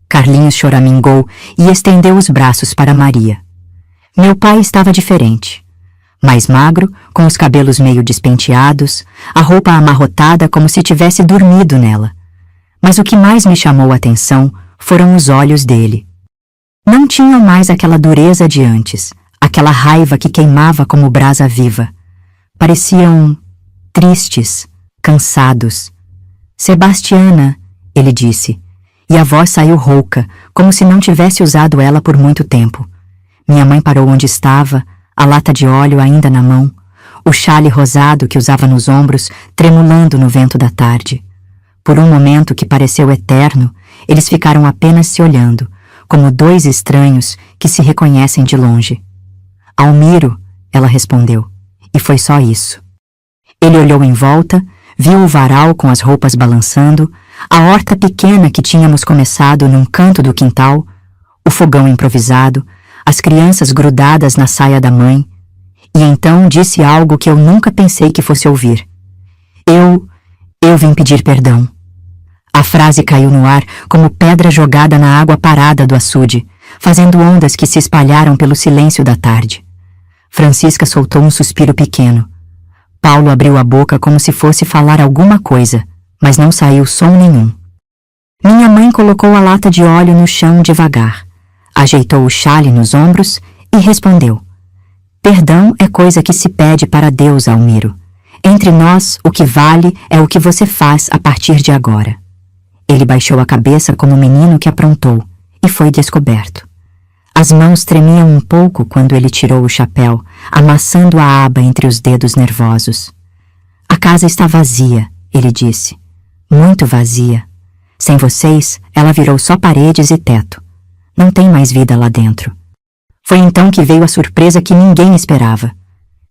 Carlinhos choramingou e estendeu os braços para Maria. Meu pai estava diferente. Mais magro, com os cabelos meio despenteados, a roupa amarrotada como se tivesse dormido nela. Mas o que mais me chamou a atenção foram os olhos dele. Não tinham mais aquela dureza de antes, aquela raiva que queimava como brasa viva. Pareciam tristes, cansados. Sebastiana, ele disse, e a voz saiu rouca, como se não tivesse usado ela por muito tempo. Minha mãe parou onde estava, a lata de óleo ainda na mão, o chale rosado que usava nos ombros tremulando no vento da tarde. Por um momento que pareceu eterno, eles ficaram apenas se olhando, como dois estranhos que se reconhecem de longe. Almiro, ela respondeu, e foi só isso. Ele olhou em volta, viu o varal com as roupas balançando, a horta pequena que tínhamos começado num canto do quintal, o fogão improvisado, as crianças grudadas na saia da mãe, e então disse algo que eu nunca pensei que fosse ouvir. Eu vim pedir perdão. A frase caiu no ar como pedra jogada na água parada do açude, fazendo ondas que se espalharam pelo silêncio da tarde. Francisca soltou um suspiro pequeno. Paulo abriu a boca como se fosse falar alguma coisa, mas não saiu som nenhum. Minha mãe colocou a lata de óleo no chão devagar, ajeitou o chale nos ombros e respondeu. Perdão é coisa que se pede para Deus, Almiro. Entre nós, o que vale é o que você faz a partir de agora. Ele baixou a cabeça como um menino que aprontou e foi descoberto. As mãos tremiam um pouco quando ele tirou o chapéu, amassando a aba entre os dedos nervosos. A casa está vazia, ele disse. Muito vazia. Sem vocês, ela virou só paredes e teto. Não tem mais vida lá dentro. Foi então que veio a surpresa que ninguém esperava.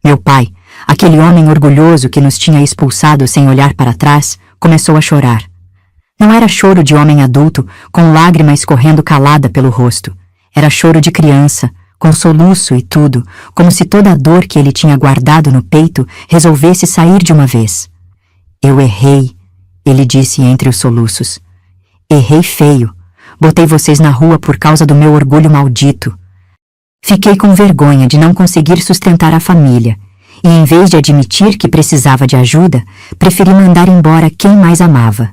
Meu pai, aquele homem orgulhoso que nos tinha expulsado sem olhar para trás, começou a chorar. Não era choro de homem adulto, com lágrima escorrendo calada pelo rosto. Era choro de criança, com soluço e tudo, como se toda a dor que ele tinha guardado no peito resolvesse sair de uma vez. Eu errei, ele disse entre os soluços. Errei feio. Botei vocês na rua por causa do meu orgulho maldito. Fiquei com vergonha de não conseguir sustentar a família, e em vez de admitir que precisava de ajuda, preferi mandar embora quem mais amava.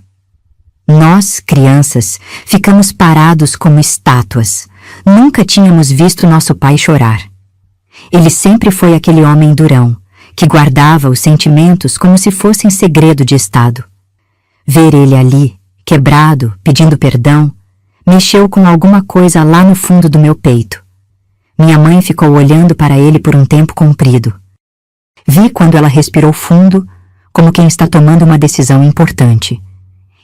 Nós, crianças, ficamos parados como estátuas. Nunca tínhamos visto nosso pai chorar. Ele sempre foi aquele homem durão, que guardava os sentimentos como se fossem segredo de estado. Ver ele ali, quebrado, pedindo perdão, mexeu com alguma coisa lá no fundo do meu peito. Minha mãe ficou olhando para ele por um tempo comprido. Vi quando ela respirou fundo, como quem está tomando uma decisão importante.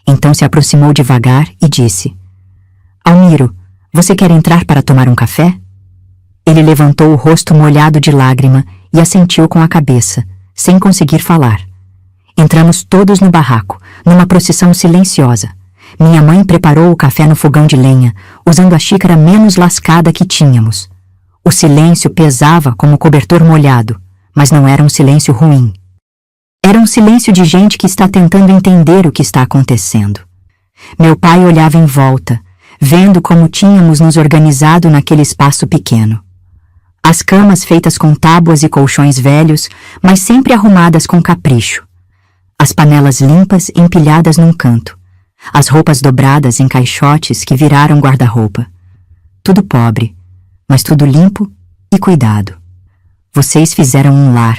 Então se aproximou devagar e disse: Almiro, você quer entrar para tomar um café? Ele levantou o rosto molhado de lágrima e assentiu com a cabeça, sem conseguir falar. Entramos todos no barraco, numa procissão silenciosa. Minha mãe preparou o café no fogão de lenha, usando a xícara menos lascada que tínhamos. O silêncio pesava como cobertor molhado, mas não era um silêncio ruim. Era um silêncio de gente que está tentando entender o que está acontecendo. Meu pai olhava em volta, vendo como tínhamos nos organizado naquele espaço pequeno. As camas feitas com tábuas e colchões velhos, mas sempre arrumadas com capricho. As panelas limpas empilhadas num canto. as roupas dobradas em caixotes que viraram guarda-roupa. Tudo pobre, mas tudo limpo e cuidado. Vocês fizeram um lar,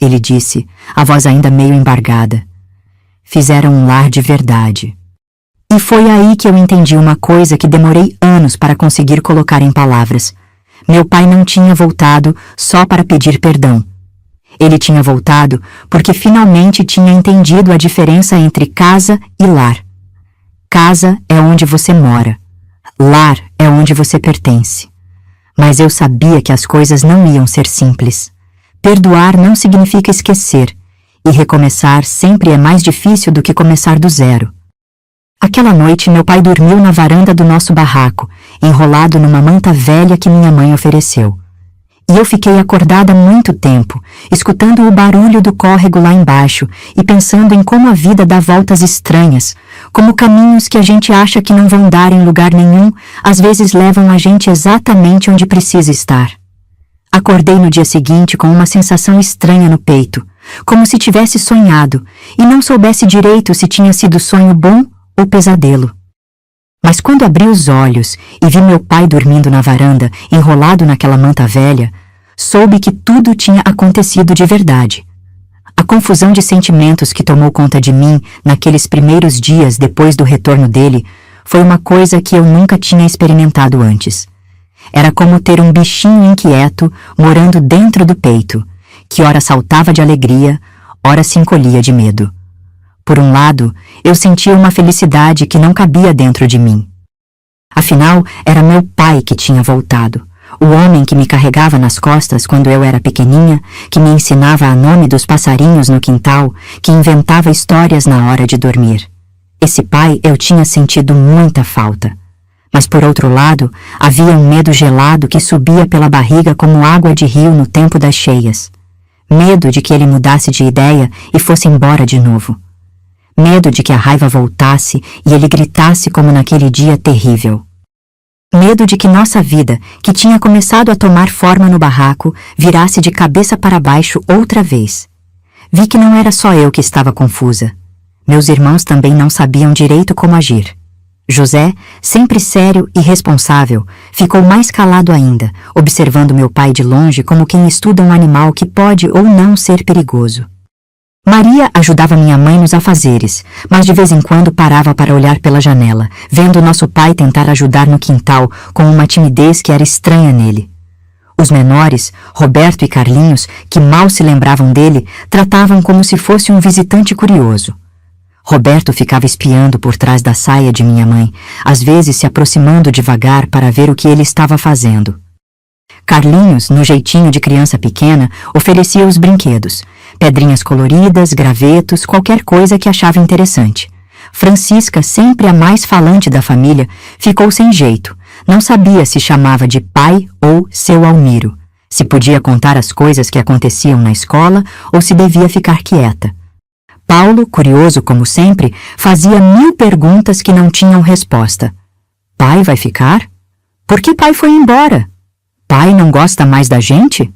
ele disse, a voz ainda meio embargada. Fizeram um lar de verdade. E foi aí que eu entendi uma coisa que demorei anos para conseguir colocar em palavras. Meu pai não tinha voltado só para pedir perdão. Ele tinha voltado porque finalmente tinha entendido a diferença entre casa e lar. Casa é onde você mora. Lar é onde você pertence. Mas eu sabia que as coisas não iam ser simples. Perdoar não significa esquecer, e recomeçar sempre é mais difícil do que começar do zero. Aquela noite, meu pai dormiu na varanda do nosso barraco, enrolado numa manta velha que minha mãe ofereceu. E eu fiquei acordada muito tempo, escutando o barulho do córrego lá embaixo e pensando em como a vida dá voltas estranhas, como caminhos que a gente acha que não vão dar em lugar nenhum, às vezes levam a gente exatamente onde precisa estar. Acordei no dia seguinte com uma sensação estranha no peito, como se tivesse sonhado, e não soubesse direito se tinha sido sonho bom ou pesadelo. Mas quando abri os olhos e vi meu pai dormindo na varanda, enrolado naquela manta velha, soube que tudo tinha acontecido de verdade. A confusão de sentimentos que tomou conta de mim naqueles primeiros dias depois do retorno dele foi uma coisa que eu nunca tinha experimentado antes. Era como ter um bichinho inquieto morando dentro do peito, que ora saltava de alegria, ora se encolhia de medo. Por um lado, eu sentia uma felicidade que não cabia dentro de mim. Afinal, era meu pai que tinha voltado, o homem que me carregava nas costas quando eu era pequeninha, que me ensinava a nome dos passarinhos no quintal, que inventava histórias na hora de dormir. Esse pai eu tinha sentido muita falta. Mas por outro lado, havia um medo gelado que subia pela barriga como água de rio no tempo das cheias. Medo de que ele mudasse de ideia e fosse embora de novo. Medo de que a raiva voltasse e ele gritasse como naquele dia terrível. Medo de que nossa vida, que tinha começado a tomar forma no barraco, virasse de cabeça para baixo outra vez. Vi que não era só eu que estava confusa. Meus irmãos também não sabiam direito como agir. José, sempre sério e responsável, ficou mais calado ainda, observando meu pai de longe como quem estuda um animal que pode ou não ser perigoso. Maria ajudava minha mãe nos afazeres, mas de vez em quando parava para olhar pela janela, vendo nosso pai tentar ajudar no quintal com uma timidez que era estranha nele. Os menores, Roberto e Carlinhos, que mal se lembravam dele, tratavam como se fosse um visitante curioso. Roberto ficava espiando por trás da saia de minha mãe, às vezes se aproximando devagar para ver o que ele estava fazendo. Carlinhos, no jeitinho de criança pequena, oferecia os brinquedos, pedrinhas coloridas, gravetos, qualquer coisa que achava interessante. Francisca, sempre a mais falante da família, ficou sem jeito, não sabia se chamava de pai ou seu Almiro, se podia contar as coisas que aconteciam na escola ou se devia ficar quieta. Paulo, curioso como sempre, fazia 1000 perguntas que não tinham resposta. Pai vai ficar? Por que pai foi embora? Pai não gosta mais da gente?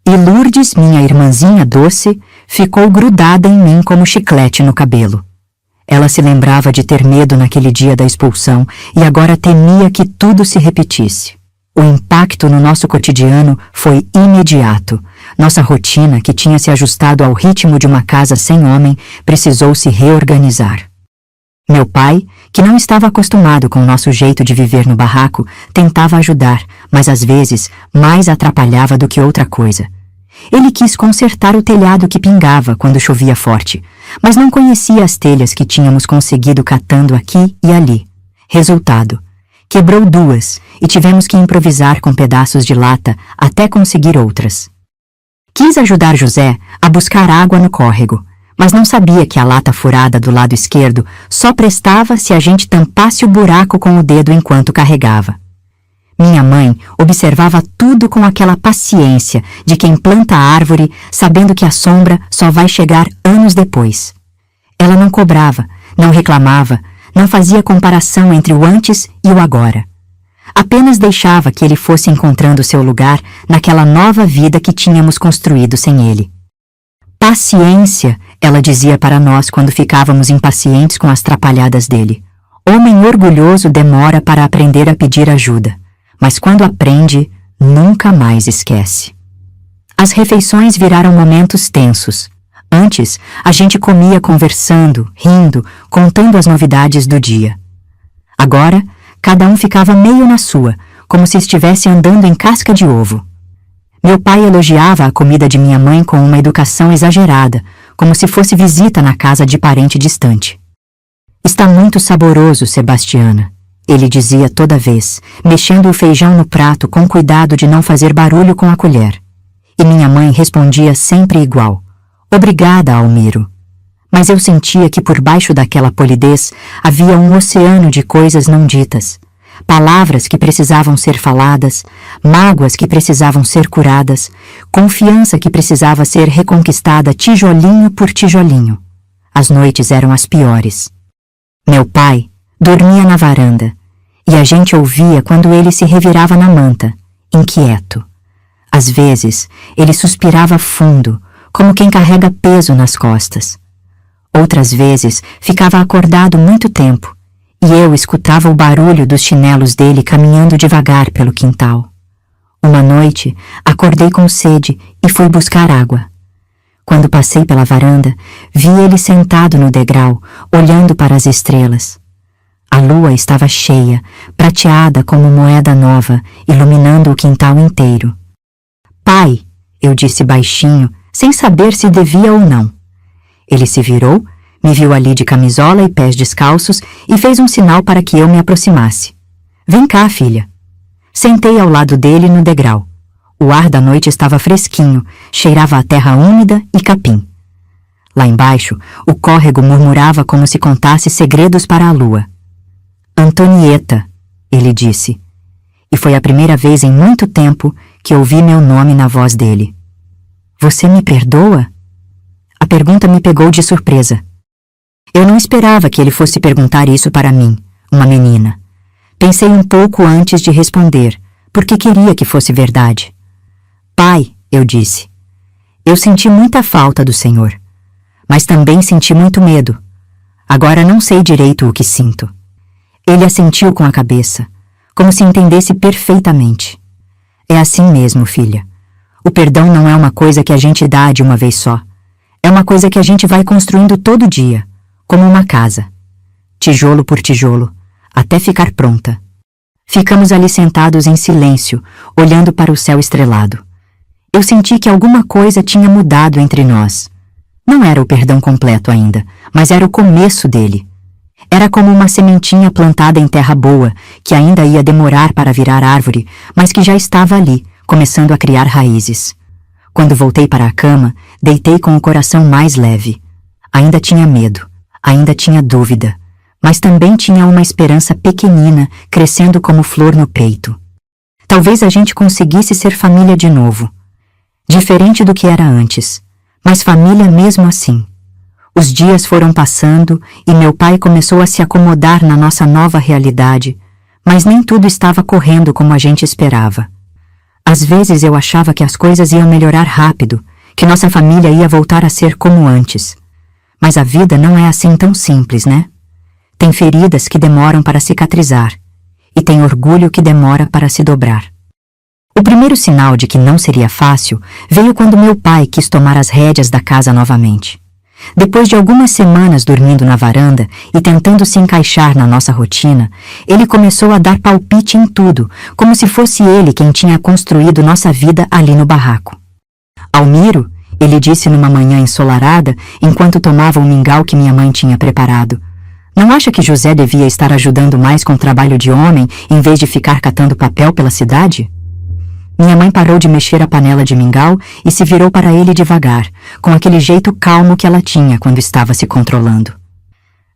E Lourdes, minha irmãzinha doce, ficou grudada em mim como chiclete no cabelo. Ela se lembrava de ter medo naquele dia da expulsão e agora temia que tudo se repetisse. O impacto no nosso cotidiano foi imediato. Nossa rotina, que tinha se ajustado ao ritmo de uma casa sem homem, precisou se reorganizar. Meu pai, que não estava acostumado com o nosso jeito de viver no barraco, tentava ajudar, mas às vezes mais atrapalhava do que outra coisa. Ele quis consertar o telhado que pingava quando chovia forte, mas não conhecia as telhas que tínhamos conseguido catando aqui e ali. Resultado: quebrou 2 e tivemos que improvisar com pedaços de lata até conseguir outras. Quis ajudar José a buscar água no córrego, mas não sabia que a lata furada do lado esquerdo só prestava se a gente tampasse o buraco com o dedo enquanto carregava. Minha mãe observava tudo com aquela paciência de quem planta a árvore sabendo que a sombra só vai chegar anos depois. Ela não cobrava, não reclamava, não fazia comparação entre o antes e o agora. Apenas deixava que ele fosse encontrando seu lugar naquela nova vida que tínhamos construído sem ele. Paciência Ela dizia para nós quando ficávamos impacientes com as trapalhadas dele: homem orgulhoso demora para aprender a pedir ajuda, mas quando aprende, nunca mais esquece. As refeições viraram momentos tensos. Antes, a gente comia conversando, rindo, contando as novidades do dia. Agora, cada um ficava meio na sua, como se estivesse andando em casca de ovo. Meu pai elogiava a comida de minha mãe com uma educação exagerada, como se fosse visita na casa de parente distante. Está muito saboroso, Sebastiana, ele dizia toda vez, mexendo o feijão no prato com cuidado de não fazer barulho com a colher. E minha mãe respondia sempre igual: obrigada, Almiro. Mas eu sentia que por baixo daquela polidez havia um oceano de coisas não ditas, palavras que precisavam ser faladas, mágoas que precisavam ser curadas, confiança que precisava ser reconquistada tijolinho por tijolinho. As noites eram as piores. Meu pai dormia na varanda, e a gente ouvia quando ele se revirava na manta, inquieto. Às vezes, ele suspirava fundo, como quem carrega peso nas costas. Outras vezes, ficava acordado muito tempo, e eu escutava o barulho dos chinelos dele caminhando devagar pelo quintal. Uma noite, acordei com sede e fui buscar água. Quando passei pela varanda, vi ele sentado no degrau, olhando para as estrelas. A lua estava cheia, prateada como moeda nova, iluminando o quintal inteiro. Pai, eu disse baixinho, sem saber se devia ou não. Ele se virou, me viu ali de camisola e pés descalços e fez um sinal para que eu me aproximasse. Vem cá, filha. Sentei ao lado dele no degrau. O ar da noite estava fresquinho, cheirava a terra úmida e capim. Lá embaixo, o córrego murmurava como se contasse segredos para a lua. Antonieta, ele disse. E foi a primeira vez em muito tempo que ouvi meu nome na voz dele. Você me perdoa? A pergunta me pegou de surpresa. Eu não esperava que ele fosse perguntar isso para mim, uma menina. Pensei um pouco antes de responder, porque queria que fosse verdade. Pai, eu disse, eu senti muita falta do Senhor, mas também senti muito medo. Agora não sei direito o que sinto. Ele assentiu com a cabeça, como se entendesse perfeitamente. É assim mesmo, filha. O perdão não é uma coisa que a gente dá de uma vez só. É uma coisa que a gente vai construindo todo dia, como uma casa. Tijolo por tijolo, até ficar pronta. Ficamos ali sentados em silêncio, olhando para o céu estrelado. Eu senti que alguma coisa tinha mudado entre nós. Não era o perdão completo ainda, mas era o começo dele. Era como uma sementinha plantada em terra boa, que ainda ia demorar para virar árvore, mas que já estava ali, começando a criar raízes. Quando voltei para a cama, deitei com o coração mais leve. Ainda tinha medo, ainda tinha dúvida, mas também tinha uma esperança pequenina crescendo como flor no peito. Talvez a gente conseguisse ser família de novo. Diferente do que era antes, mas família mesmo assim. Os dias foram passando e meu pai começou a se acomodar na nossa nova realidade, mas nem tudo estava correndo como a gente esperava. Às vezes eu achava que as coisas iam melhorar rápido, que nossa família ia voltar a ser como antes. Mas a vida não é assim tão simples, né? Tem feridas que demoram para cicatrizar, e tem orgulho que demora para se dobrar. O primeiro sinal de que não seria fácil veio quando meu pai quis tomar as rédeas da casa novamente. Depois de algumas semanas dormindo na varanda e tentando se encaixar na nossa rotina, ele começou a dar palpite em tudo, como se fosse ele quem tinha construído nossa vida ali no barraco. Almiro, ele disse numa manhã ensolarada, enquanto tomava o mingau que minha mãe tinha preparado, não acha que José devia estar ajudando mais com o trabalho de homem em vez de ficar catando papel pela cidade? Minha mãe parou de mexer a panela de mingau e se virou para ele devagar, com aquele jeito calmo que ela tinha quando estava se controlando.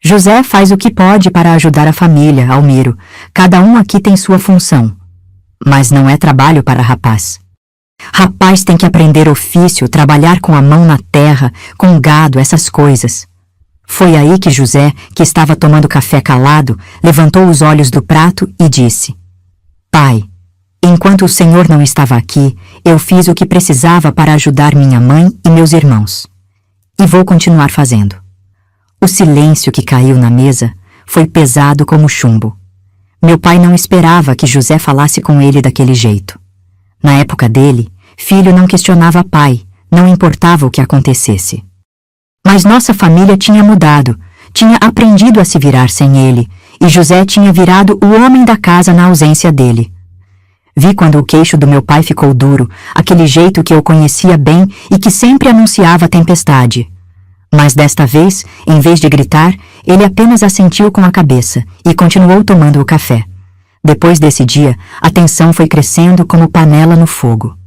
José faz o que pode para ajudar a família, Almiro. Cada um aqui tem sua função. Mas não é trabalho para rapaz. Rapaz tem que aprender ofício, trabalhar com a mão na terra, com gado, essas coisas. Foi aí que José, que estava tomando café calado, levantou os olhos do prato e disse: Pai, enquanto o Senhor não estava aqui, eu fiz o que precisava para ajudar minha mãe e meus irmãos. E vou continuar fazendo. O silêncio que caiu na mesa foi pesado como chumbo. Meu pai não esperava que José falasse com ele daquele jeito. Na época dele, filho não questionava pai, não importava o que acontecesse. Mas nossa família tinha mudado, tinha aprendido a se virar sem ele, e José tinha virado o homem da casa na ausência dele. Vi quando o queixo do meu pai ficou duro, aquele jeito que eu conhecia bem e que sempre anunciava a tempestade. Mas desta vez, em vez de gritar, ele apenas assentiu com a cabeça e continuou tomando o café. Depois desse dia, a tensão foi crescendo como panela no fogo.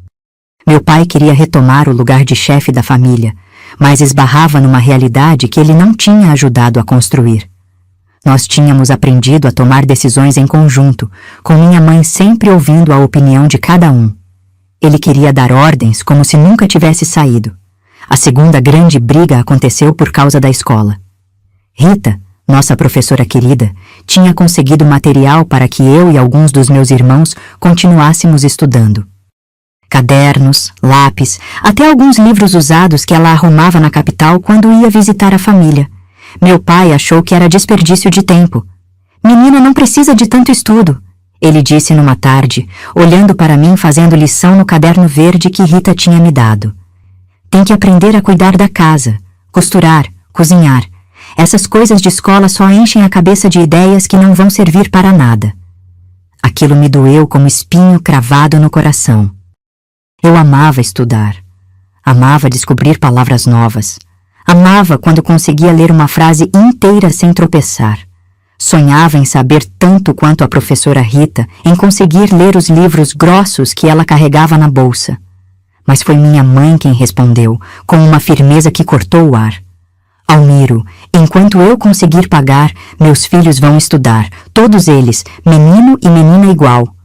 Meu pai queria retomar o lugar de chefe da família, mas esbarrava numa realidade que ele não tinha ajudado a construir. Nós tínhamos aprendido a tomar decisões em conjunto, com minha mãe sempre ouvindo a opinião de cada um. Ele queria dar ordens como se nunca tivesse saído. A segunda grande briga aconteceu por causa da escola. Rita, nossa professora querida, tinha conseguido material para que eu e alguns dos meus irmãos continuássemos estudando. Cadernos, lápis, até alguns livros usados que ela arrumava na capital quando ia visitar a família. Meu pai achou que era desperdício de tempo. Menina não precisa de tanto estudo, ele disse numa tarde, olhando para mim fazendo lição no caderno verde que Rita tinha me dado. Tem que aprender a cuidar da casa, costurar, cozinhar. Essas coisas de escola só enchem a cabeça de ideias que não vão servir para nada. Aquilo me doeu como espinho cravado no coração. Eu amava estudar. Amava descobrir palavras novas. Amava quando conseguia ler uma frase inteira sem tropeçar. Sonhava em saber tanto quanto a professora Rita em conseguir ler os livros grossos que ela carregava na bolsa. Mas foi minha mãe quem respondeu, com uma firmeza que cortou o ar. Almiro, enquanto eu conseguir pagar, meus filhos vão estudar, todos eles, menino e menina igual.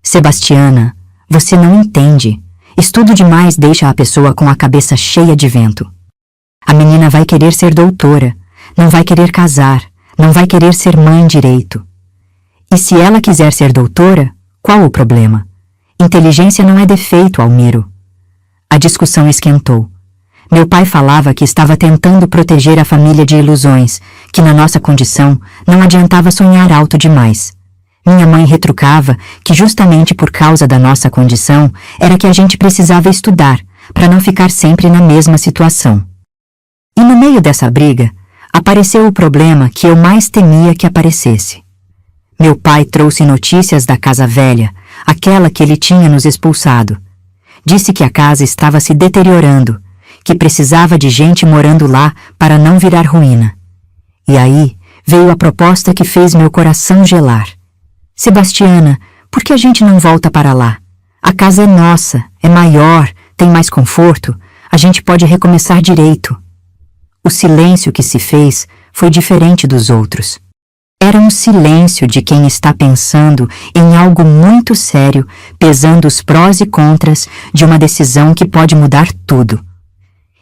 Sebastiana, você não entende. Estudo demais deixa a pessoa com a cabeça cheia de vento. A menina vai querer ser doutora, não vai querer casar, não vai querer ser mãe direito. E se ela quiser ser doutora, qual o problema? Inteligência não é defeito, Almiro. A discussão esquentou. Meu pai falava que estava tentando proteger a família de ilusões, que na nossa condição não adiantava sonhar alto demais. Minha mãe retrucava que justamente por causa da nossa condição era que a gente precisava estudar, para não ficar sempre na mesma situação. E no meio dessa briga, apareceu o problema que eu mais temia que aparecesse. Meu pai trouxe notícias da casa velha, aquela que ele tinha nos expulsado. Disse que a casa estava se deteriorando, que precisava de gente morando lá para não virar ruína. E aí veio a proposta que fez meu coração gelar. Sebastiana, por que a gente não volta para lá? A casa é nossa, é maior, tem mais conforto, a gente pode recomeçar direito. O silêncio que se fez foi diferente dos outros. Era um silêncio de quem está pensando em algo muito sério, pesando os prós e contras de uma decisão que pode mudar tudo.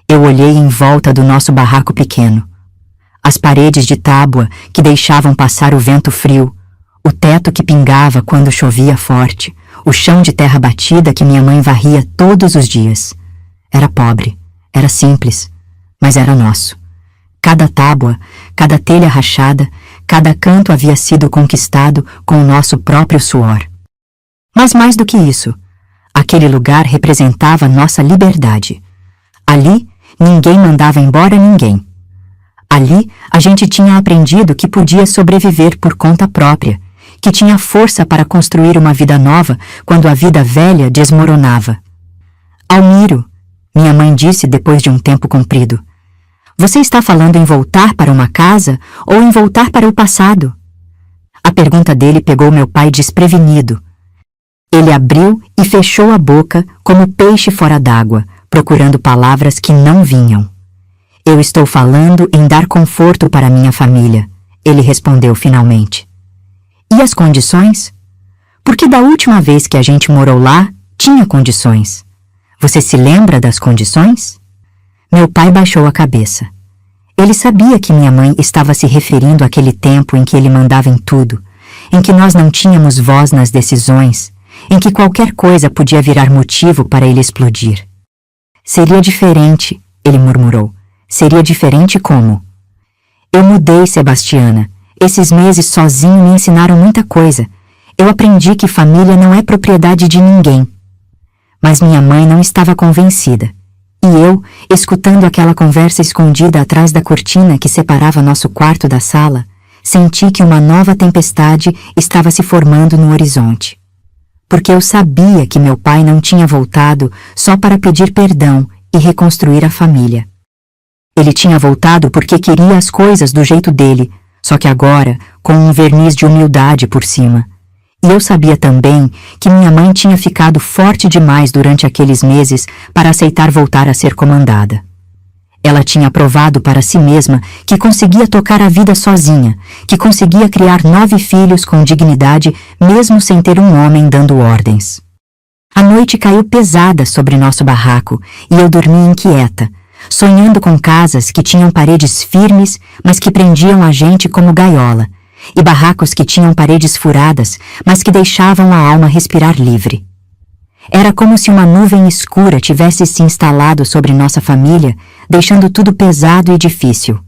Eu olhei em volta do nosso barraco pequeno. As paredes de tábua que deixavam passar o vento frio, o teto que pingava quando chovia forte, o chão de terra batida que minha mãe varria todos os dias. Era pobre, era simples, mas era nosso. Cada tábua, cada telha rachada, cada canto havia sido conquistado com o nosso próprio suor. Mas mais do que isso, aquele lugar representava nossa liberdade. Ali, ninguém mandava embora ninguém. Ali, a gente tinha aprendido que podia sobreviver por conta própria, que tinha força para construir uma vida nova quando a vida velha desmoronava. Almiro, minha mãe disse depois de um tempo comprido, você está falando em voltar para uma casa ou em voltar para o passado? A pergunta dele pegou meu pai desprevenido. Ele abriu e fechou a boca como peixe fora d'água, procurando palavras que não vinham. Eu estou falando em dar conforto para minha família, ele respondeu finalmente. E as condições? Porque da última vez que a gente morou lá, tinha condições. Você se lembra das condições? Meu pai baixou a cabeça. Ele sabia que minha mãe estava se referindo àquele tempo em que ele mandava em tudo, em que nós não tínhamos voz nas decisões, em que qualquer coisa podia virar motivo para ele explodir. Seria diferente, ele murmurou, Seria diferente como? Eu mudei, Sebastiana. Esses meses sozinho me ensinaram muita coisa. Eu aprendi que família não é propriedade de ninguém. Mas minha mãe não estava convencida. E eu, escutando aquela conversa escondida atrás da cortina que separava nosso quarto da sala, senti que uma nova tempestade estava se formando no horizonte. Porque eu sabia que meu pai não tinha voltado só para pedir perdão e reconstruir a família. Ele tinha voltado porque queria as coisas do jeito dele, só que agora com um verniz de humildade por cima. E eu sabia também que minha mãe tinha ficado forte demais durante aqueles meses para aceitar voltar a ser comandada. Ela tinha provado para si mesma que conseguia tocar a vida sozinha, que conseguia criar 9 filhos com dignidade mesmo sem ter um homem dando ordens. A noite caiu pesada sobre nosso barraco e eu dormi inquieta, sonhando com casas que tinham paredes firmes, mas que prendiam a gente como gaiola, e barracos que tinham paredes furadas, mas que deixavam a alma respirar livre. Era como se uma nuvem escura tivesse se instalado sobre nossa família, deixando tudo pesado e difícil.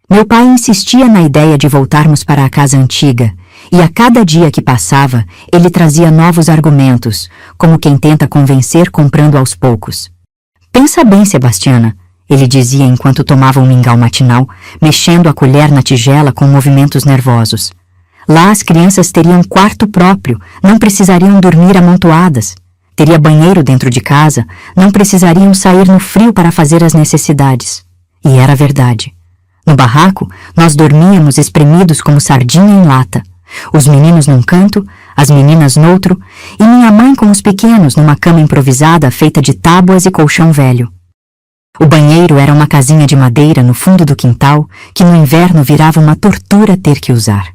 Meu pai insistia na ideia de voltarmos para a casa antiga, e a cada dia que passava, ele trazia novos argumentos, como quem tenta convencer comprando aos poucos. Pensa bem, Sebastiana, ele dizia enquanto tomava um mingau matinal, mexendo a colher na tigela com movimentos nervosos. Lá as crianças teriam quarto próprio, não precisariam dormir amontoadas. Teria banheiro dentro de casa, não precisariam sair no frio para fazer as necessidades. E era verdade. No barraco, nós dormíamos espremidos como sardinha em lata. Os meninos num canto, as meninas noutro, e minha mãe com os pequenos numa cama improvisada feita de tábuas e colchão velho. O banheiro era uma casinha de madeira no fundo do quintal que no inverno virava uma tortura ter que usar.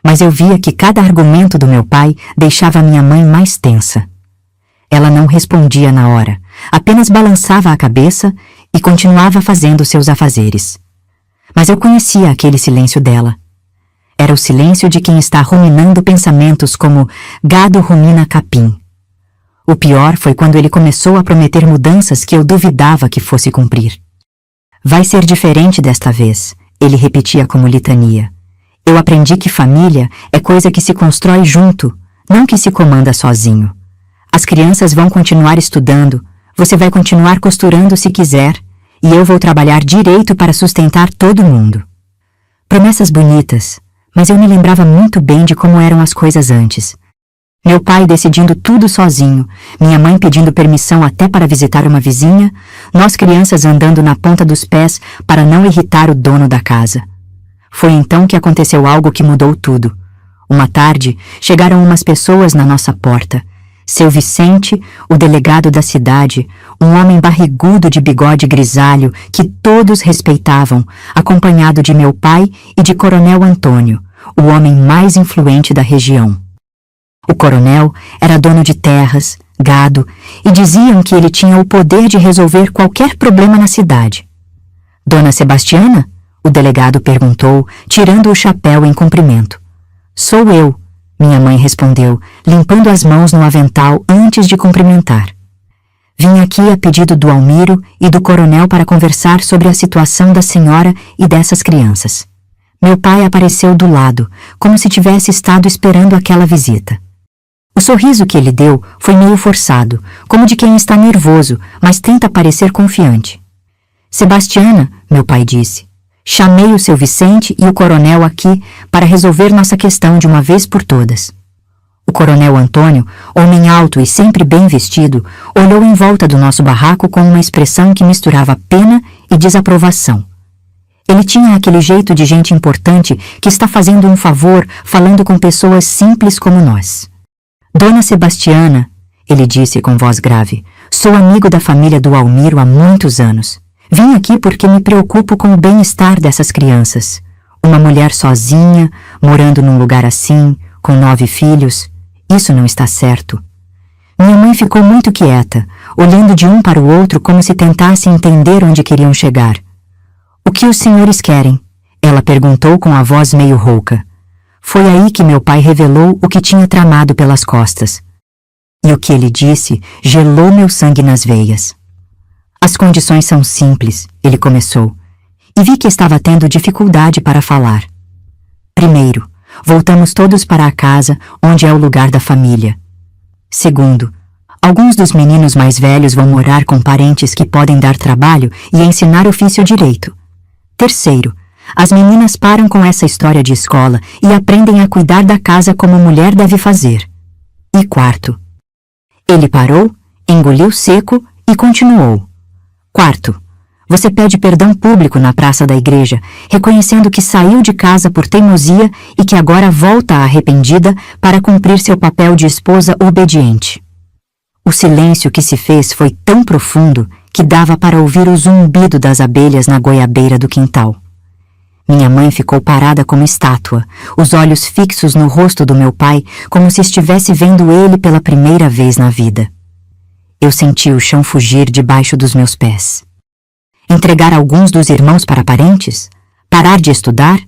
Mas eu via que cada argumento do meu pai deixava minha mãe mais tensa. Ela não respondia na hora, apenas balançava a cabeça e continuava fazendo seus afazeres. Mas eu conhecia aquele silêncio dela. Era o silêncio de quem está ruminando pensamentos como gado rumina capim. O pior foi quando ele começou a prometer mudanças que eu duvidava que fosse cumprir. Vai ser diferente desta vez, ele repetia como litania. Eu aprendi que família é coisa que se constrói junto, não que se comanda sozinho. As crianças vão continuar estudando, você vai continuar costurando se quiser, e eu vou trabalhar direito para sustentar todo mundo. Promessas bonitas, mas eu me lembrava muito bem de como eram as coisas antes. Meu pai decidindo tudo sozinho, minha mãe pedindo permissão até para visitar uma vizinha, nós crianças andando na ponta dos pés para não irritar o dono da casa. Foi então que aconteceu algo que mudou tudo. Uma tarde, chegaram umas pessoas na nossa porta. Seu Vicente, o delegado da cidade, um homem barrigudo de bigode grisalho que todos respeitavam, acompanhado de meu pai e de Coronel Antônio, o homem mais influente da região. O coronel era dono de terras, gado, e diziam que ele tinha o poder de resolver qualquer problema na cidade. Dona Sebastiana? O delegado perguntou, tirando o chapéu em cumprimento. Sou eu, minha mãe respondeu, limpando as mãos no avental antes de cumprimentar. Vim aqui a pedido do Almiro e do coronel para conversar sobre a situação da senhora e dessas crianças. Meu pai apareceu do lado, como se tivesse estado esperando aquela visita. O sorriso que ele deu foi meio forçado, como de quem está nervoso, mas tenta parecer confiante. Sebastiana, meu pai disse, chamei o seu Vicente e o coronel aqui para resolver nossa questão de uma vez por todas. O coronel Antônio, homem alto e sempre bem vestido, olhou em volta do nosso barraco com uma expressão que misturava pena e desaprovação. Ele tinha aquele jeito de gente importante que está fazendo um favor falando com pessoas simples como nós. Dona Sebastiana, ele disse com voz grave, sou amigo da família do Almiro há muitos anos. Vim aqui porque me preocupo com o bem-estar dessas crianças. Uma mulher sozinha, morando num lugar assim, com 9 filhos, isso não está certo. Minha mãe ficou muito quieta, olhando de um para o outro como se tentasse entender onde queriam chegar. O que os senhores querem? Ela perguntou com a voz meio rouca. Foi aí que meu pai revelou o que tinha tramado pelas costas. E o que ele disse gelou meu sangue nas veias. As condições são simples, ele começou, e vi que estava tendo dificuldade para falar. Primeiro, voltamos todos para a casa, onde é o lugar da família. Segundo, alguns dos meninos mais velhos vão morar com parentes que podem dar trabalho e ensinar ofício direito. Terceiro, as meninas param com essa história de escola e aprendem a cuidar da casa como mulher deve fazer. E quarto. Ele parou, engoliu seco e continuou. Quarto, você pede perdão público na praça da igreja, reconhecendo que saiu de casa por teimosia e que agora volta arrependida para cumprir seu papel de esposa obediente. O silêncio que se fez foi tão profundo que dava para ouvir o zumbido das abelhas na goiabeira do quintal. Minha mãe ficou parada como estátua, os olhos fixos no rosto do meu pai, como se estivesse vendo ele pela primeira vez na vida. Eu senti o chão fugir debaixo dos meus pés. Entregar alguns dos irmãos para parentes? Parar de estudar?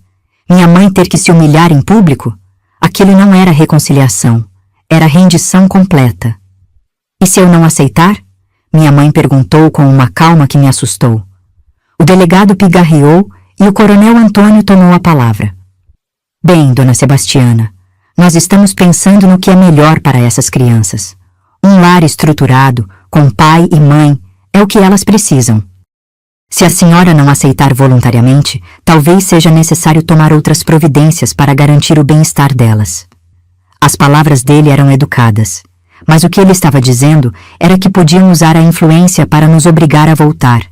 Minha mãe ter que se humilhar em público? Aquilo não era reconciliação, era rendição completa. E se eu não aceitar? Minha mãe perguntou com uma calma que me assustou. O delegado pigarreou e o coronel Antônio tomou a palavra. Bem, dona Sebastiana, nós estamos pensando no que é melhor para essas crianças. Um lar estruturado, com pai e mãe, é o que elas precisam. Se a senhora não aceitar voluntariamente, talvez seja necessário tomar outras providências para garantir o bem-estar delas. As palavras dele eram educadas, mas o que ele estava dizendo era que podiam usar a influência para nos obrigar a voltar,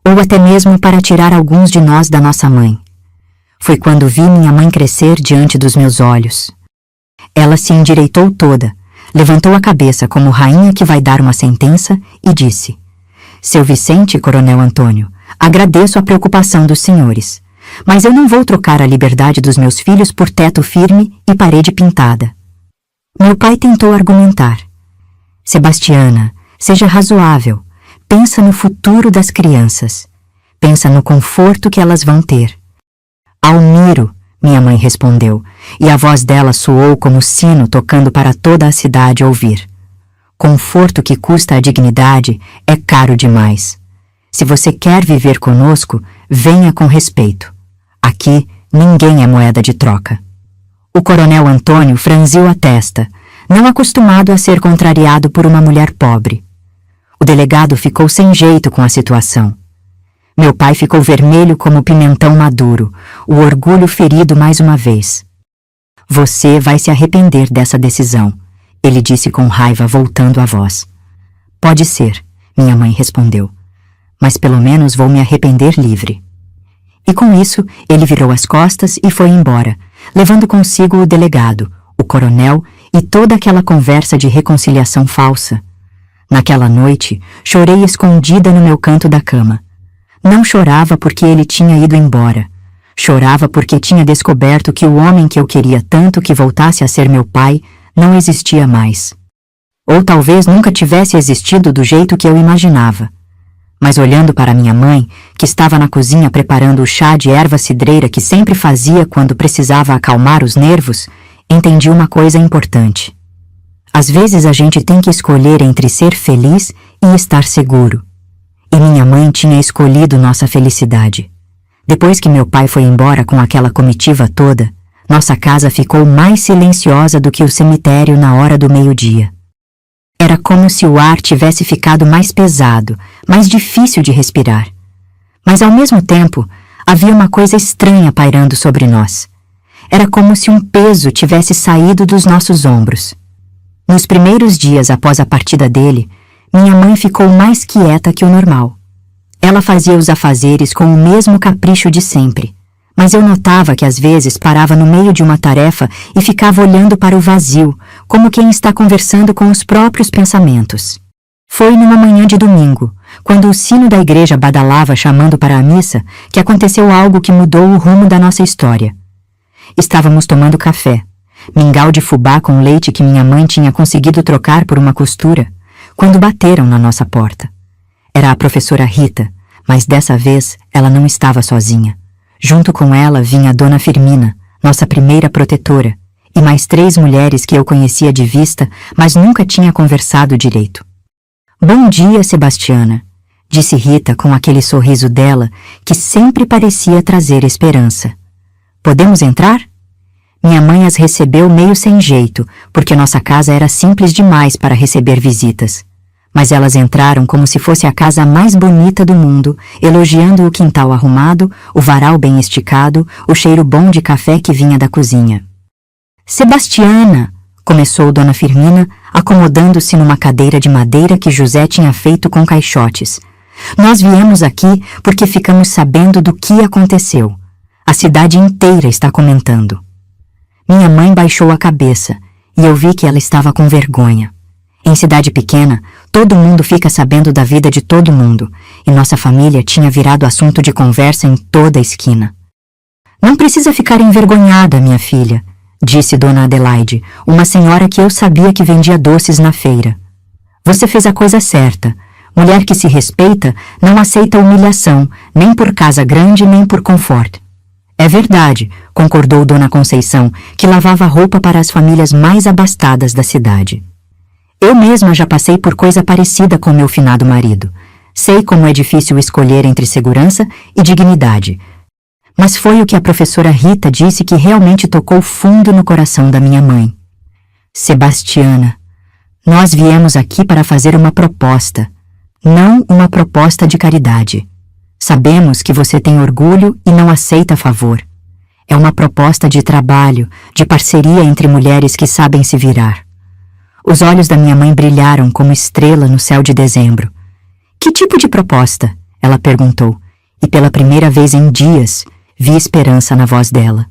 ou até mesmo para tirar alguns de nós da nossa mãe. Foi quando vi minha mãe crescer diante dos meus olhos. Ela se endireitou toda, levantou a cabeça como rainha que vai dar uma sentença e disse: Seu Vicente, coronel Antônio, agradeço a preocupação dos senhores, mas eu não vou trocar a liberdade dos meus filhos por teto firme e parede pintada. Meu pai tentou argumentar. Sebastiana, seja razoável. Pensa no futuro das crianças. Pensa no conforto que elas vão ter. Almiro, minha mãe respondeu, e a voz dela soou como sino tocando para toda a cidade ouvir. Conforto que custa a dignidade é caro demais. Se você quer viver conosco, venha com respeito. Aqui, ninguém é moeda de troca. O coronel Antônio franziu a testa, não acostumado a ser contrariado por uma mulher pobre. O delegado ficou sem jeito com a situação. Meu pai ficou vermelho como pimentão maduro, o orgulho ferido mais uma vez. Você vai se arrepender dessa decisão, ele disse com raiva, voltando a voz. Pode ser, minha mãe respondeu, mas pelo menos vou me arrepender livre. E com isso, ele virou as costas e foi embora, levando consigo o delegado, o coronel e toda aquela conversa de reconciliação falsa. Naquela noite, chorei escondida no meu canto da cama. Não chorava porque ele tinha ido embora. Chorava porque tinha descoberto que o homem que eu queria tanto que voltasse a ser meu pai não existia mais. Ou talvez nunca tivesse existido do jeito que eu imaginava. Mas olhando para minha mãe, que estava na cozinha preparando o chá de erva cidreira que sempre fazia quando precisava acalmar os nervos, entendi uma coisa importante. Às vezes a gente tem que escolher entre ser feliz e estar seguro. E minha mãe tinha escolhido nossa felicidade. Depois que meu pai foi embora com aquela comitiva toda, nossa casa ficou mais silenciosa do que o cemitério na hora do meio-dia. Era como se o ar tivesse ficado mais pesado, mais difícil de respirar. Mas ao mesmo tempo, havia uma coisa estranha pairando sobre nós. Era como se um peso tivesse saído dos nossos ombros. Nos primeiros dias após a partida dele, minha mãe ficou mais quieta que o normal. Ela fazia os afazeres com o mesmo capricho de sempre, mas eu notava que às vezes parava no meio de uma tarefa e ficava olhando para o vazio, como quem está conversando com os próprios pensamentos. Foi numa manhã de domingo, quando o sino da igreja badalava chamando para a missa, que aconteceu algo que mudou o rumo da nossa história. Estávamos tomando café, mingau de fubá com leite que minha mãe tinha conseguido trocar por uma costura, quando bateram na nossa porta. Era a professora Rita, mas dessa vez ela não estava sozinha. Junto com ela vinha a dona Firmina, nossa primeira protetora, e mais 3 mulheres que eu conhecia de vista, mas nunca tinha conversado direito. Bom dia, Sebastiana, disse Rita com aquele sorriso dela que sempre parecia trazer esperança. Podemos entrar? Minha mãe as recebeu meio sem jeito, porque nossa casa era simples demais para receber visitas. Mas elas entraram como se fosse a casa mais bonita do mundo, elogiando o quintal arrumado, o varal bem esticado, o cheiro bom de café que vinha da cozinha. Sebastiana, começou Dona Firmina, acomodando-se numa cadeira de madeira que José tinha feito com caixotes. Nós viemos aqui porque ficamos sabendo do que aconteceu. A cidade inteira está comentando. Minha mãe baixou a cabeça e eu vi que ela estava com vergonha. Em cidade pequena, todo mundo fica sabendo da vida de todo mundo, e nossa família tinha virado assunto de conversa em toda a esquina. Não precisa ficar envergonhada, minha filha, disse Dona Adelaide, uma senhora que eu sabia que vendia doces na feira. Você fez a coisa certa. Mulher que se respeita não aceita humilhação, nem por casa grande, nem por conforto. É verdade, concordou Dona Conceição, que lavava roupa para as famílias mais abastadas da cidade. Eu mesma já passei por coisa parecida com meu finado marido. Sei como é difícil escolher entre segurança e dignidade. Mas foi o que a professora Rita disse que realmente tocou fundo no coração da minha mãe. Sebastiana, nós viemos aqui para fazer uma proposta, não uma proposta de caridade. Sabemos que você tem orgulho e não aceita favor. É uma proposta de trabalho, de parceria entre mulheres que sabem se virar. Os olhos da minha mãe brilharam como estrela no céu de dezembro. Que tipo de proposta? Ela perguntou, e pela primeira vez em dias, vi esperança na voz dela.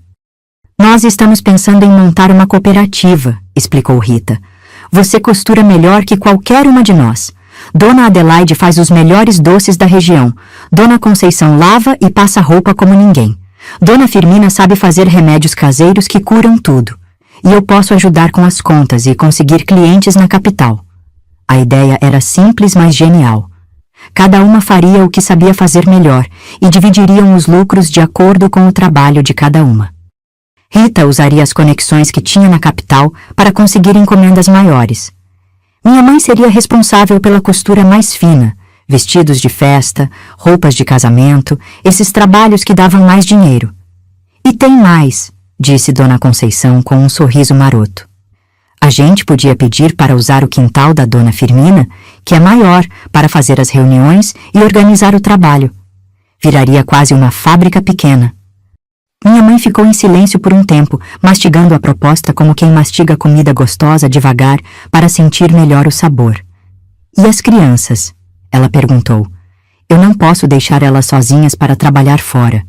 Nós estamos pensando em montar uma cooperativa, explicou Rita. Você costura melhor que qualquer uma de nós. Dona Adelaide faz os melhores doces da região. Dona Conceição lava e passa roupa como ninguém. Dona Firmina sabe fazer remédios caseiros que curam tudo. E eu posso ajudar com as contas e conseguir clientes na capital. A ideia era simples, mas genial. Cada uma faria o que sabia fazer melhor e dividiriam os lucros de acordo com o trabalho de cada uma. Rita usaria as conexões que tinha na capital para conseguir encomendas maiores. Minha mãe seria responsável pela costura mais fina, vestidos de festa, roupas de casamento, esses trabalhos que davam mais dinheiro. E tem mais, disse Dona Conceição com um sorriso maroto. A gente podia pedir para usar o quintal da Dona Firmina, que é maior, para fazer as reuniões e organizar o trabalho. Viraria quase uma fábrica pequena. Minha mãe ficou em silêncio por um tempo, mastigando a proposta como quem mastiga comida gostosa devagar para sentir melhor o sabor. E as crianças? Ela perguntou. Eu não posso deixar elas sozinhas para trabalhar fora.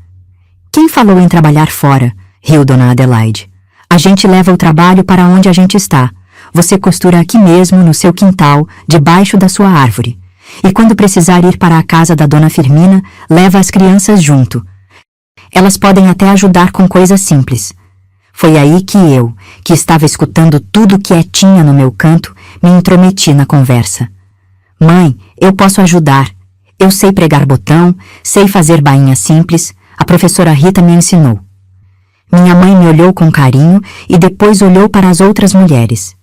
Quem falou em trabalhar fora? Riu Dona Adelaide. A gente leva o trabalho para onde a gente está. Você costura aqui mesmo, no seu quintal, debaixo da sua árvore. E quando precisar ir para a casa da Dona Firmina, leva as crianças junto. Elas podem até ajudar com coisas simples. Foi aí que eu, que estava escutando tudo quietinha no meu canto, me intrometi na conversa. Mãe, eu posso ajudar. Eu sei pregar botão, sei fazer bainha simples. A professora Rita me ensinou. Minha mãe me olhou com carinho e depois olhou para as outras mulheres.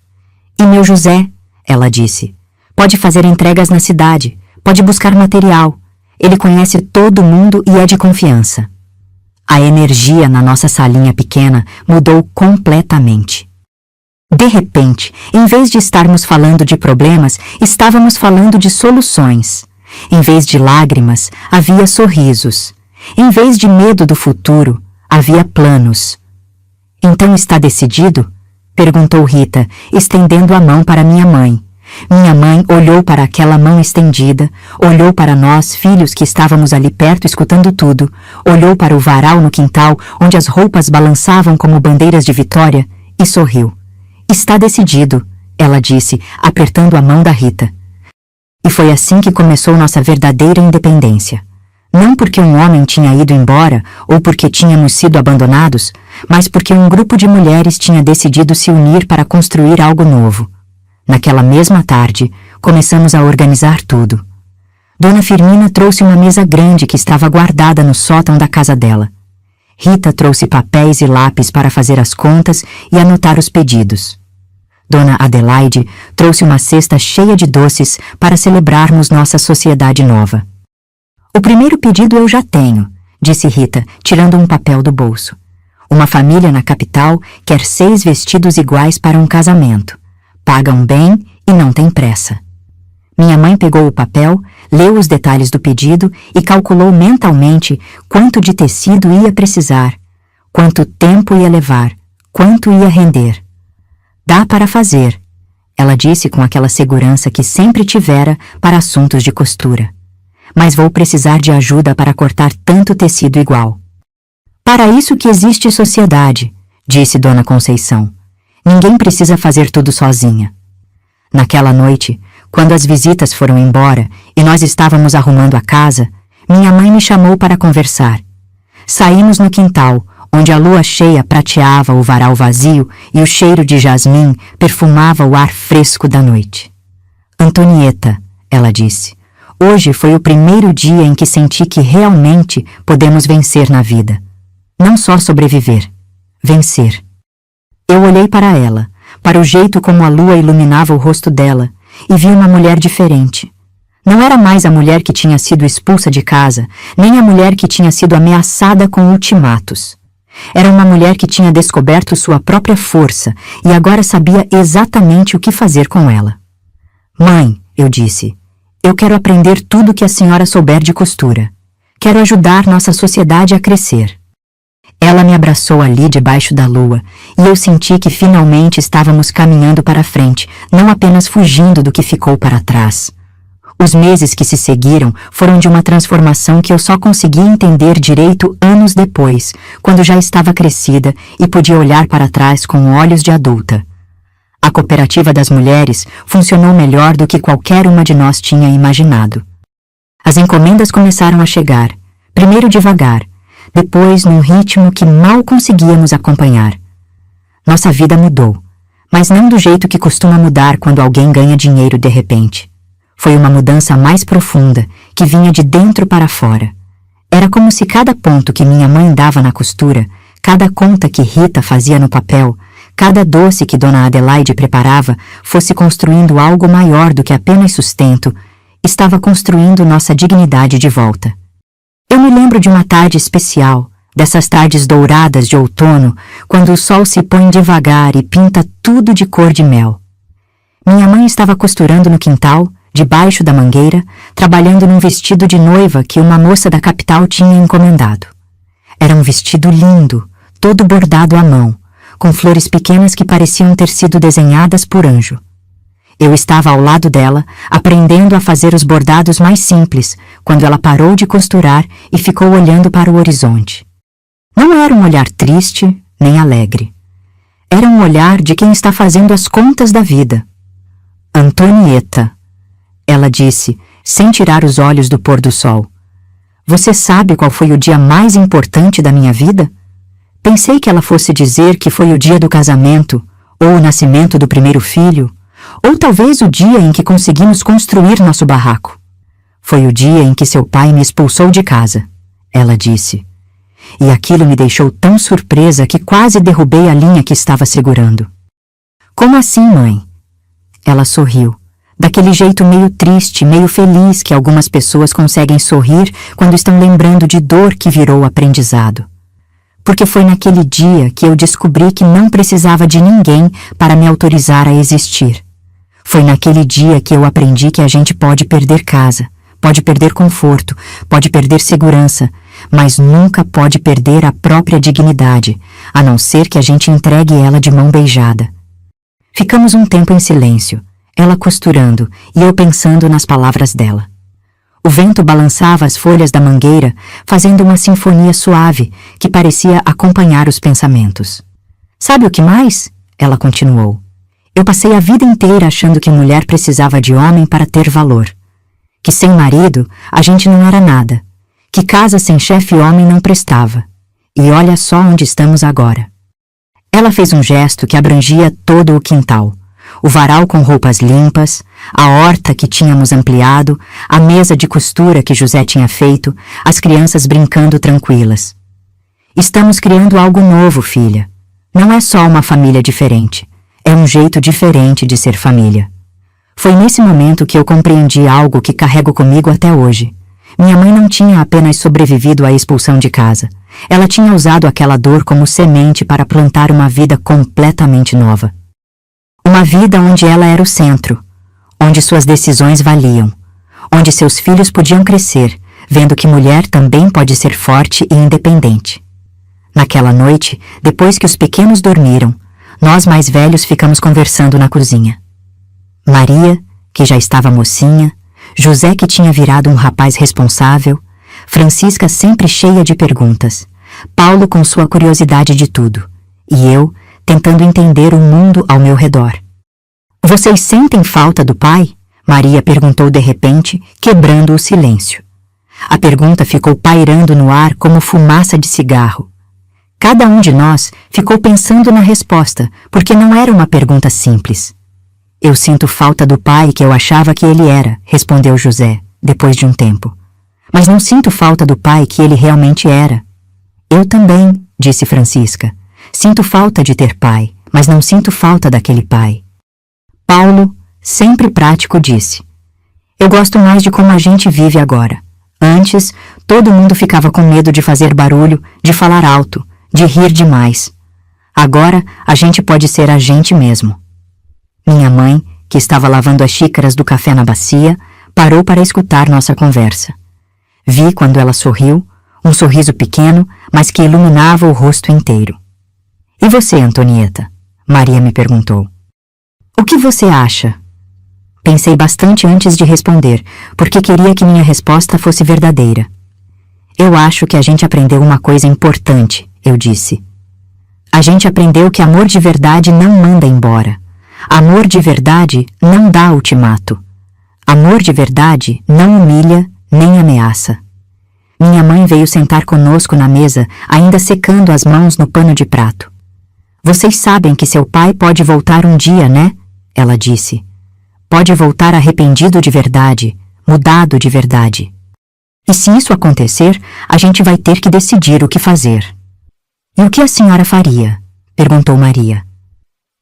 E meu José, ela disse, pode fazer entregas na cidade, pode buscar material. Ele conhece todo mundo e é de confiança. A energia na nossa salinha pequena mudou completamente. De repente, em vez de estarmos falando de problemas, estávamos falando de soluções. Em vez de lágrimas, havia sorrisos. Em vez de medo do futuro, havia planos. Então está decidido? Perguntou Rita, estendendo a mão para minha mãe. Minha mãe olhou para aquela mão estendida, olhou para nós, filhos que estávamos ali perto escutando tudo, olhou para o varal no quintal, onde as roupas balançavam como bandeiras de vitória, e sorriu. Está decidido, ela disse, apertando a mão da Rita. E foi assim que começou nossa verdadeira independência. Não porque um homem tinha ido embora ou porque tínhamos sido abandonados, mas porque um grupo de mulheres tinha decidido se unir para construir algo novo. Naquela mesma tarde, começamos a organizar tudo. Dona Firmina trouxe uma mesa grande que estava guardada no sótão da casa dela. Rita trouxe papéis e lápis para fazer as contas e anotar os pedidos. Dona Adelaide trouxe uma cesta cheia de doces para celebrarmos nossa sociedade nova. O primeiro pedido eu já tenho, disse Rita, tirando um papel do bolso. Uma família na capital quer 6 vestidos iguais para um casamento. Pagam bem e não tem pressa. Minha mãe pegou o papel, leu os detalhes do pedido e calculou mentalmente quanto de tecido ia precisar, quanto tempo ia levar, quanto ia render. Dá para fazer, ela disse com aquela segurança que sempre tivera para assuntos de costura. Mas vou precisar de ajuda para cortar tanto tecido igual. Para isso que existe sociedade, disse Dona Conceição. Ninguém precisa fazer tudo sozinha. Naquela noite, quando as visitas foram embora e nós estávamos arrumando a casa, minha mãe me chamou para conversar. Saímos no quintal, onde a lua cheia prateava o varal vazio e o cheiro de jasmim perfumava o ar fresco da noite. Antonieta, ela disse, hoje foi o primeiro dia em que senti que realmente podemos vencer na vida. Não só sobreviver, vencer. Eu olhei para ela, para o jeito como a lua iluminava o rosto dela, e vi uma mulher diferente. Não era mais a mulher que tinha sido expulsa de casa, nem a mulher que tinha sido ameaçada com ultimatos. Era uma mulher que tinha descoberto sua própria força e agora sabia exatamente o que fazer com ela. Mãe, eu disse, eu quero aprender tudo que a senhora souber de costura. Quero ajudar nossa sociedade a crescer. Ela me abraçou ali debaixo da lua, e eu senti que finalmente estávamos caminhando para frente, não apenas fugindo do que ficou para trás. Os meses que se seguiram foram de uma transformação que eu só consegui entender direito anos depois, quando já estava crescida e podia olhar para trás com olhos de adulta. A cooperativa das mulheres funcionou melhor do que qualquer uma de nós tinha imaginado. As encomendas começaram a chegar, primeiro devagar, depois num ritmo que mal conseguíamos acompanhar. Nossa vida mudou, mas não do jeito que costuma mudar quando alguém ganha dinheiro de repente. Foi uma mudança mais profunda, que vinha de dentro para fora. Era como se cada ponto que minha mãe dava na costura, cada conta que Rita fazia no papel, cada doce que Dona Adelaide preparava fosse construindo algo maior do que apenas sustento, estava construindo nossa dignidade de volta. Eu me lembro de uma tarde especial, dessas tardes douradas de outono, quando o sol se põe devagar e pinta tudo de cor de mel. Minha mãe estava costurando no quintal, debaixo da mangueira, trabalhando num vestido de noiva que uma moça da capital tinha encomendado. Era um vestido lindo, todo bordado à mão, com flores pequenas que pareciam ter sido desenhadas por anjo. Eu estava ao lado dela, aprendendo a fazer os bordados mais simples, quando ela parou de costurar e ficou olhando para o horizonte. Não era um olhar triste, nem alegre. Era um olhar de quem está fazendo as contas da vida. Antonieta, ela disse, sem tirar os olhos do pôr do sol. Você sabe qual foi o dia mais importante da minha vida? Pensei que ela fosse dizer que foi o dia do casamento, ou o nascimento do primeiro filho, ou talvez o dia em que conseguimos construir nosso barraco. Foi o dia em que seu pai me expulsou de casa, ela disse. E aquilo me deixou tão surpresa que quase derrubei a linha que estava segurando. Como assim, mãe? Ela sorriu, daquele jeito meio triste, meio feliz que algumas pessoas conseguem sorrir quando estão lembrando de dor que virou aprendizado. Porque foi naquele dia que eu descobri que não precisava de ninguém para me autorizar a existir. Foi naquele dia que eu aprendi que a gente pode perder casa, pode perder conforto, pode perder segurança, mas nunca pode perder a própria dignidade, a não ser que a gente entregue ela de mão beijada. Ficamos um tempo em silêncio, ela costurando e eu pensando nas palavras dela. O vento balançava as folhas da mangueira, fazendo uma sinfonia suave que parecia acompanhar os pensamentos. Sabe o que mais? Ela continuou. Eu passei a vida inteira achando que mulher precisava de homem para ter valor. Que sem marido a gente não era nada. Que casa sem chefe homem não prestava. E olha só onde estamos agora. Ela fez um gesto que abrangia todo o quintal. O varal com roupas limpas, a horta que tínhamos ampliado, a mesa de costura que José tinha feito, as crianças brincando tranquilas. Estamos criando algo novo, filha. Não é só uma família diferente. É um jeito diferente de ser família. Foi nesse momento que eu compreendi algo que carrego comigo até hoje. Minha mãe não tinha apenas sobrevivido à expulsão de casa. Ela tinha usado aquela dor como semente para plantar uma vida completamente nova. Uma vida onde ela era o centro, onde suas decisões valiam, onde seus filhos podiam crescer, vendo que mulher também pode ser forte e independente. Naquela noite, depois que os pequenos dormiram, nós mais velhos ficamos conversando na cozinha. Maria, que já estava mocinha, José, que tinha virado um rapaz responsável, Francisca sempre cheia de perguntas, Paulo com sua curiosidade de tudo, e eu tentando entender o mundo ao meu redor. Vocês sentem falta do pai? Maria perguntou de repente, quebrando o silêncio. A pergunta ficou pairando no ar como fumaça de cigarro. Cada um de nós ficou pensando na resposta, porque não era uma pergunta simples. Eu sinto falta do pai que eu achava que ele era, respondeu José, depois de um tempo. Mas não sinto falta do pai que ele realmente era. Eu também, disse Francisca. Sinto falta de ter pai, mas não sinto falta daquele pai. Paulo, sempre prático, disse. Eu gosto mais de como a gente vive agora. Antes, todo mundo ficava com medo de fazer barulho, de falar alto, de rir demais. Agora, a gente pode ser a gente mesmo. Minha mãe, que estava lavando as xícaras do café na bacia, parou para escutar nossa conversa. Vi quando ela sorriu, um sorriso pequeno, mas que iluminava o rosto inteiro. E você, Antonieta? Maria me perguntou. O que você acha? Pensei bastante antes de responder, porque queria que minha resposta fosse verdadeira. Eu acho que a gente aprendeu uma coisa importante, eu disse. A gente aprendeu que amor de verdade não manda embora. Amor de verdade não dá ultimato. Amor de verdade não humilha nem ameaça. Minha mãe veio sentar conosco na mesa, ainda secando as mãos no pano de prato. Vocês sabem que seu pai pode voltar um dia, né? Ela disse. Pode voltar arrependido de verdade, mudado de verdade. E se isso acontecer, a gente vai ter que decidir o que fazer. E o que a senhora faria? Perguntou Maria.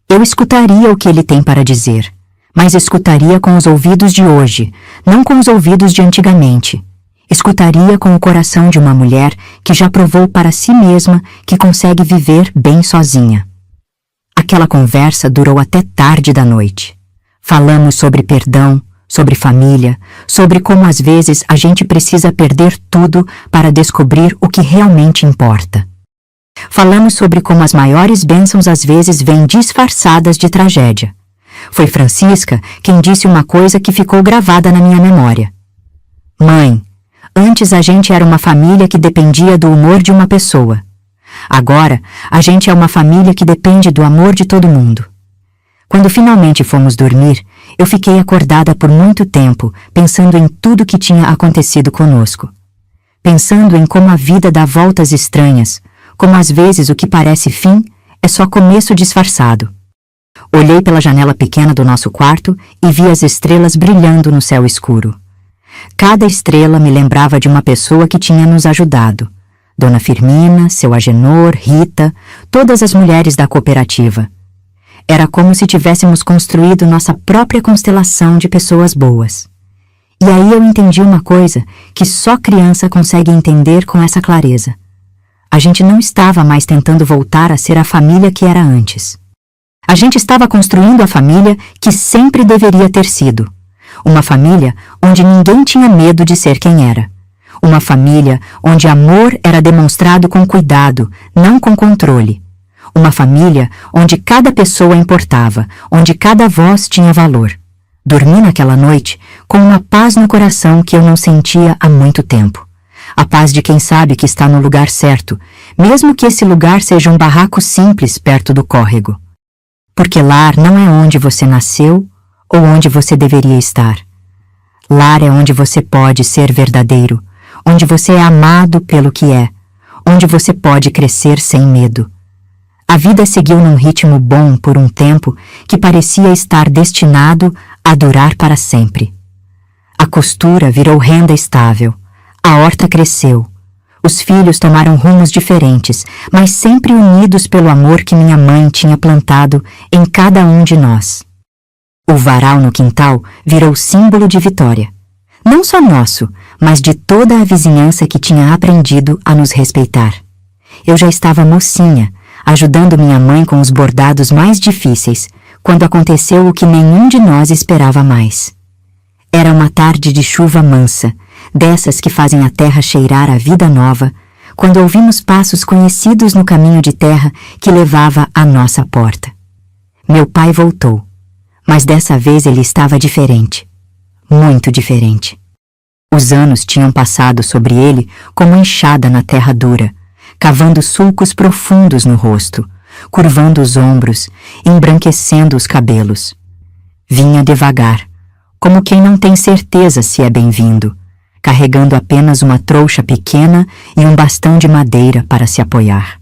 Eu escutaria o que ele tem para dizer, mas escutaria com os ouvidos de hoje, não com os ouvidos de antigamente. Escutaria com o coração de uma mulher que já provou para si mesma que consegue viver bem sozinha. Aquela conversa durou até tarde da noite. Falamos sobre perdão, sobre família, sobre como às vezes a gente precisa perder tudo para descobrir o que realmente importa. Falamos sobre como as maiores bênçãos às vezes vêm disfarçadas de tragédia. Foi Francisca quem disse uma coisa que ficou gravada na minha memória. Mãe, antes a gente era uma família que dependia do humor de uma pessoa. Agora, a gente é uma família que depende do amor de todo mundo. Quando finalmente fomos dormir, eu fiquei acordada por muito tempo, pensando em tudo que tinha acontecido conosco. Pensando em como a vida dá voltas estranhas, como às vezes o que parece fim é só começo disfarçado. Olhei pela janela pequena do nosso quarto e vi as estrelas brilhando no céu escuro. Cada estrela me lembrava de uma pessoa que tinha nos ajudado. Dona Firmina, seu Agenor, Rita, todas as mulheres da cooperativa. Era como se tivéssemos construído nossa própria constelação de pessoas boas. E aí eu entendi uma coisa que só criança consegue entender com essa clareza. A gente não estava mais tentando voltar a ser a família que era antes. A gente estava construindo a família que sempre deveria ter sido. Uma família onde ninguém tinha medo de ser quem era. Uma família onde amor era demonstrado com cuidado, não com controle. Uma família onde cada pessoa importava, onde cada voz tinha valor. Dormi naquela noite com uma paz no coração que eu não sentia há muito tempo. A paz de quem sabe que está no lugar certo, mesmo que esse lugar seja um barraco simples perto do córrego. Porque lar não é onde você nasceu ou onde você deveria estar. Lar é onde você pode ser verdadeiro, onde você é amado pelo que é, onde você pode crescer sem medo. A vida seguiu num ritmo bom por um tempo que parecia estar destinado a durar para sempre. A costura virou renda estável, a horta cresceu, os filhos tomaram rumos diferentes, mas sempre unidos pelo amor que minha mãe tinha plantado em cada um de nós. O varal no quintal virou símbolo de vitória. não só nosso, mas de toda a vizinhança que tinha aprendido a nos respeitar. Eu já estava mocinha, ajudando minha mãe com os bordados mais difíceis, quando aconteceu o que nenhum de nós esperava mais. Era uma tarde de chuva mansa, dessas que fazem a terra cheirar a vida nova, quando ouvimos passos conhecidos no caminho de terra que levava à nossa porta. Meu pai voltou, mas dessa vez ele estava diferente, muito diferente. Os anos tinham passado sobre ele como enxada na terra dura, cavando sulcos profundos no rosto, curvando os ombros, embranquecendo os cabelos. Vinha devagar, como quem não tem certeza se é bem-vindo, carregando apenas uma trouxa pequena e um bastão de madeira para se apoiar.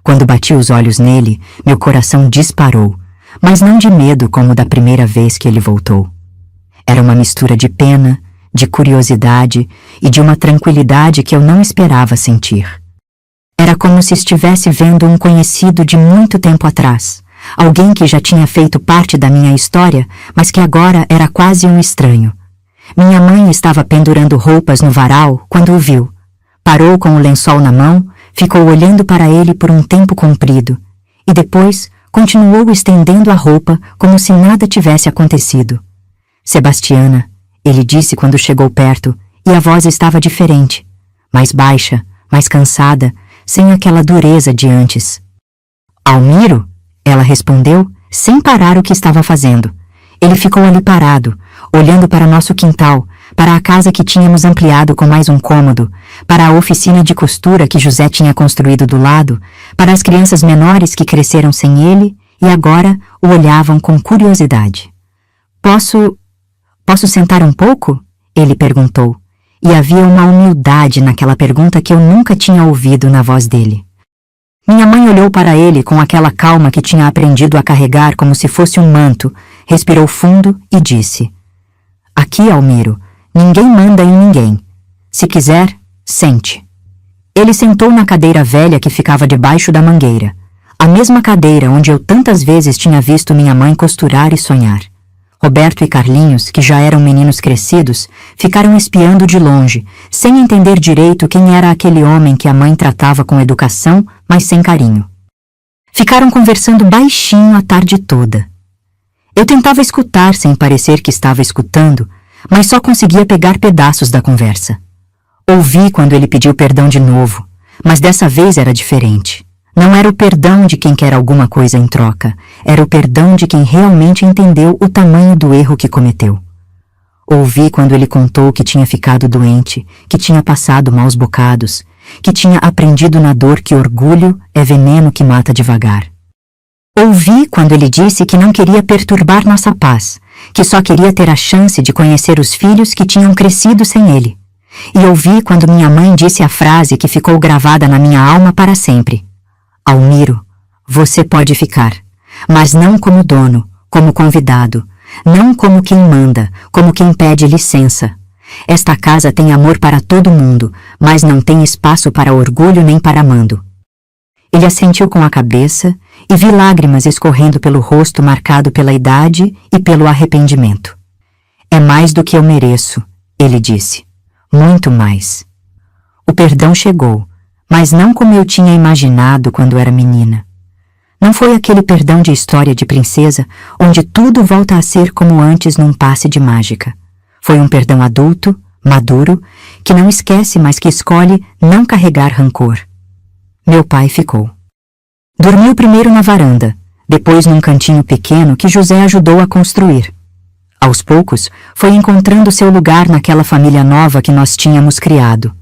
Quando bati os olhos nele, meu coração disparou, mas não de medo como da primeira vez que ele voltou. Era uma mistura de pena, de curiosidade e de uma tranquilidade que eu não esperava sentir. Era como se estivesse vendo um conhecido de muito tempo atrás, alguém que já tinha feito parte da minha história, mas que agora era quase um estranho. Minha mãe estava pendurando roupas no varal quando o viu. Parou com o lençol na mão, ficou olhando para ele por um tempo comprido e depois continuou estendendo a roupa como se nada tivesse acontecido. Sebastiana, ele disse quando chegou perto, e a voz estava diferente, mais baixa, mais cansada, sem aquela dureza de antes. Almiro? Ela respondeu, sem parar o que estava fazendo. Ele ficou ali parado, olhando para nosso quintal, para a casa que tínhamos ampliado com mais um cômodo, para a oficina de costura que José tinha construído do lado, para as crianças menores que cresceram sem ele e agora o olhavam com curiosidade. Posso sentar um pouco? Ele perguntou, e havia uma humildade naquela pergunta que eu nunca tinha ouvido na voz dele. Minha mãe olhou para ele com aquela calma que tinha aprendido a carregar como se fosse um manto, respirou fundo e disse: Aqui, Almiro, ninguém manda em ninguém. Se quiser, sente. Ele sentou na cadeira velha que ficava debaixo da mangueira, a mesma cadeira onde eu tantas vezes tinha visto minha mãe costurar e sonhar. Roberto e Carlinhos, que já eram meninos crescidos, ficaram espiando de longe, sem entender direito quem era aquele homem que a mãe tratava com educação, mas sem carinho. Ficaram conversando baixinho a tarde toda. Eu tentava escutar sem parecer que estava escutando, mas só conseguia pegar pedaços da conversa. Ouvi quando ele pediu perdão de novo, mas dessa vez era diferente. Não era o perdão de quem quer alguma coisa em troca, era o perdão de quem realmente entendeu o tamanho do erro que cometeu. Ouvi quando ele contou que tinha ficado doente, que tinha passado maus bocados, que tinha aprendido na dor que orgulho é veneno que mata devagar. Ouvi quando ele disse que não queria perturbar nossa paz, que só queria ter a chance de conhecer os filhos que tinham crescido sem ele. E ouvi quando minha mãe disse a frase que ficou gravada na minha alma para sempre: Almiro, você pode ficar, mas não como dono, como convidado, não como quem manda, como quem pede licença. Esta casa tem amor para todo mundo, mas não tem espaço para orgulho nem para mando. Ele assentiu com a cabeça e vi lágrimas escorrendo pelo rosto marcado pela idade e pelo arrependimento. É mais do que eu mereço, ele disse. Muito mais. O perdão chegou, mas não como eu tinha imaginado quando era menina. Não foi aquele perdão de história de princesa, onde tudo volta a ser como antes num passe de mágica. Foi um perdão adulto, maduro, que não esquece, mas que escolhe não carregar rancor. Meu pai ficou. Dormiu primeiro na varanda, depois num cantinho pequeno que José ajudou a construir. Aos poucos, foi encontrando seu lugar naquela família nova que nós tínhamos criado.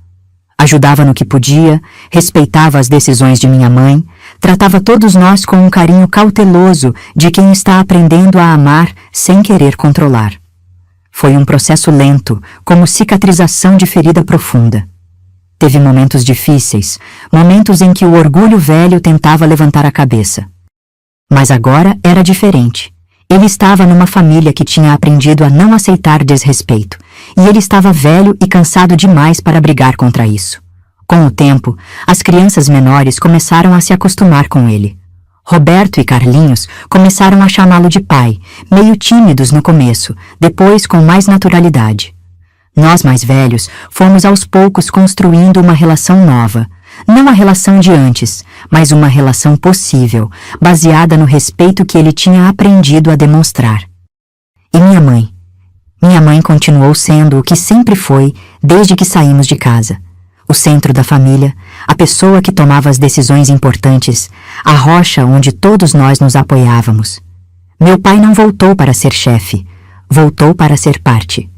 Ajudava no que podia, respeitava as decisões de minha mãe, tratava todos nós com um carinho cauteloso de quem está aprendendo a amar sem querer controlar. Foi um processo lento, como cicatrização de ferida profunda. Teve momentos difíceis, momentos em que o orgulho velho tentava levantar a cabeça. Mas agora era diferente. Ele estava numa família que tinha aprendido a não aceitar desrespeito, e ele estava velho e cansado demais para brigar contra isso. Com o tempo, as crianças menores começaram a se acostumar com ele. Roberto e Carlinhos começaram a chamá-lo de pai, meio tímidos no começo, depois com mais naturalidade. Nós, mais velhos, fomos aos poucos construindo uma relação nova. Não a relação de antes, mas uma relação possível, baseada no respeito que ele tinha aprendido a demonstrar. E minha mãe? Minha mãe continuou sendo o que sempre foi desde que saímos de casa. O centro da família, a pessoa que tomava as decisões importantes, a rocha onde todos nós nos apoiávamos. Meu pai não voltou para ser chefe, voltou para ser parte.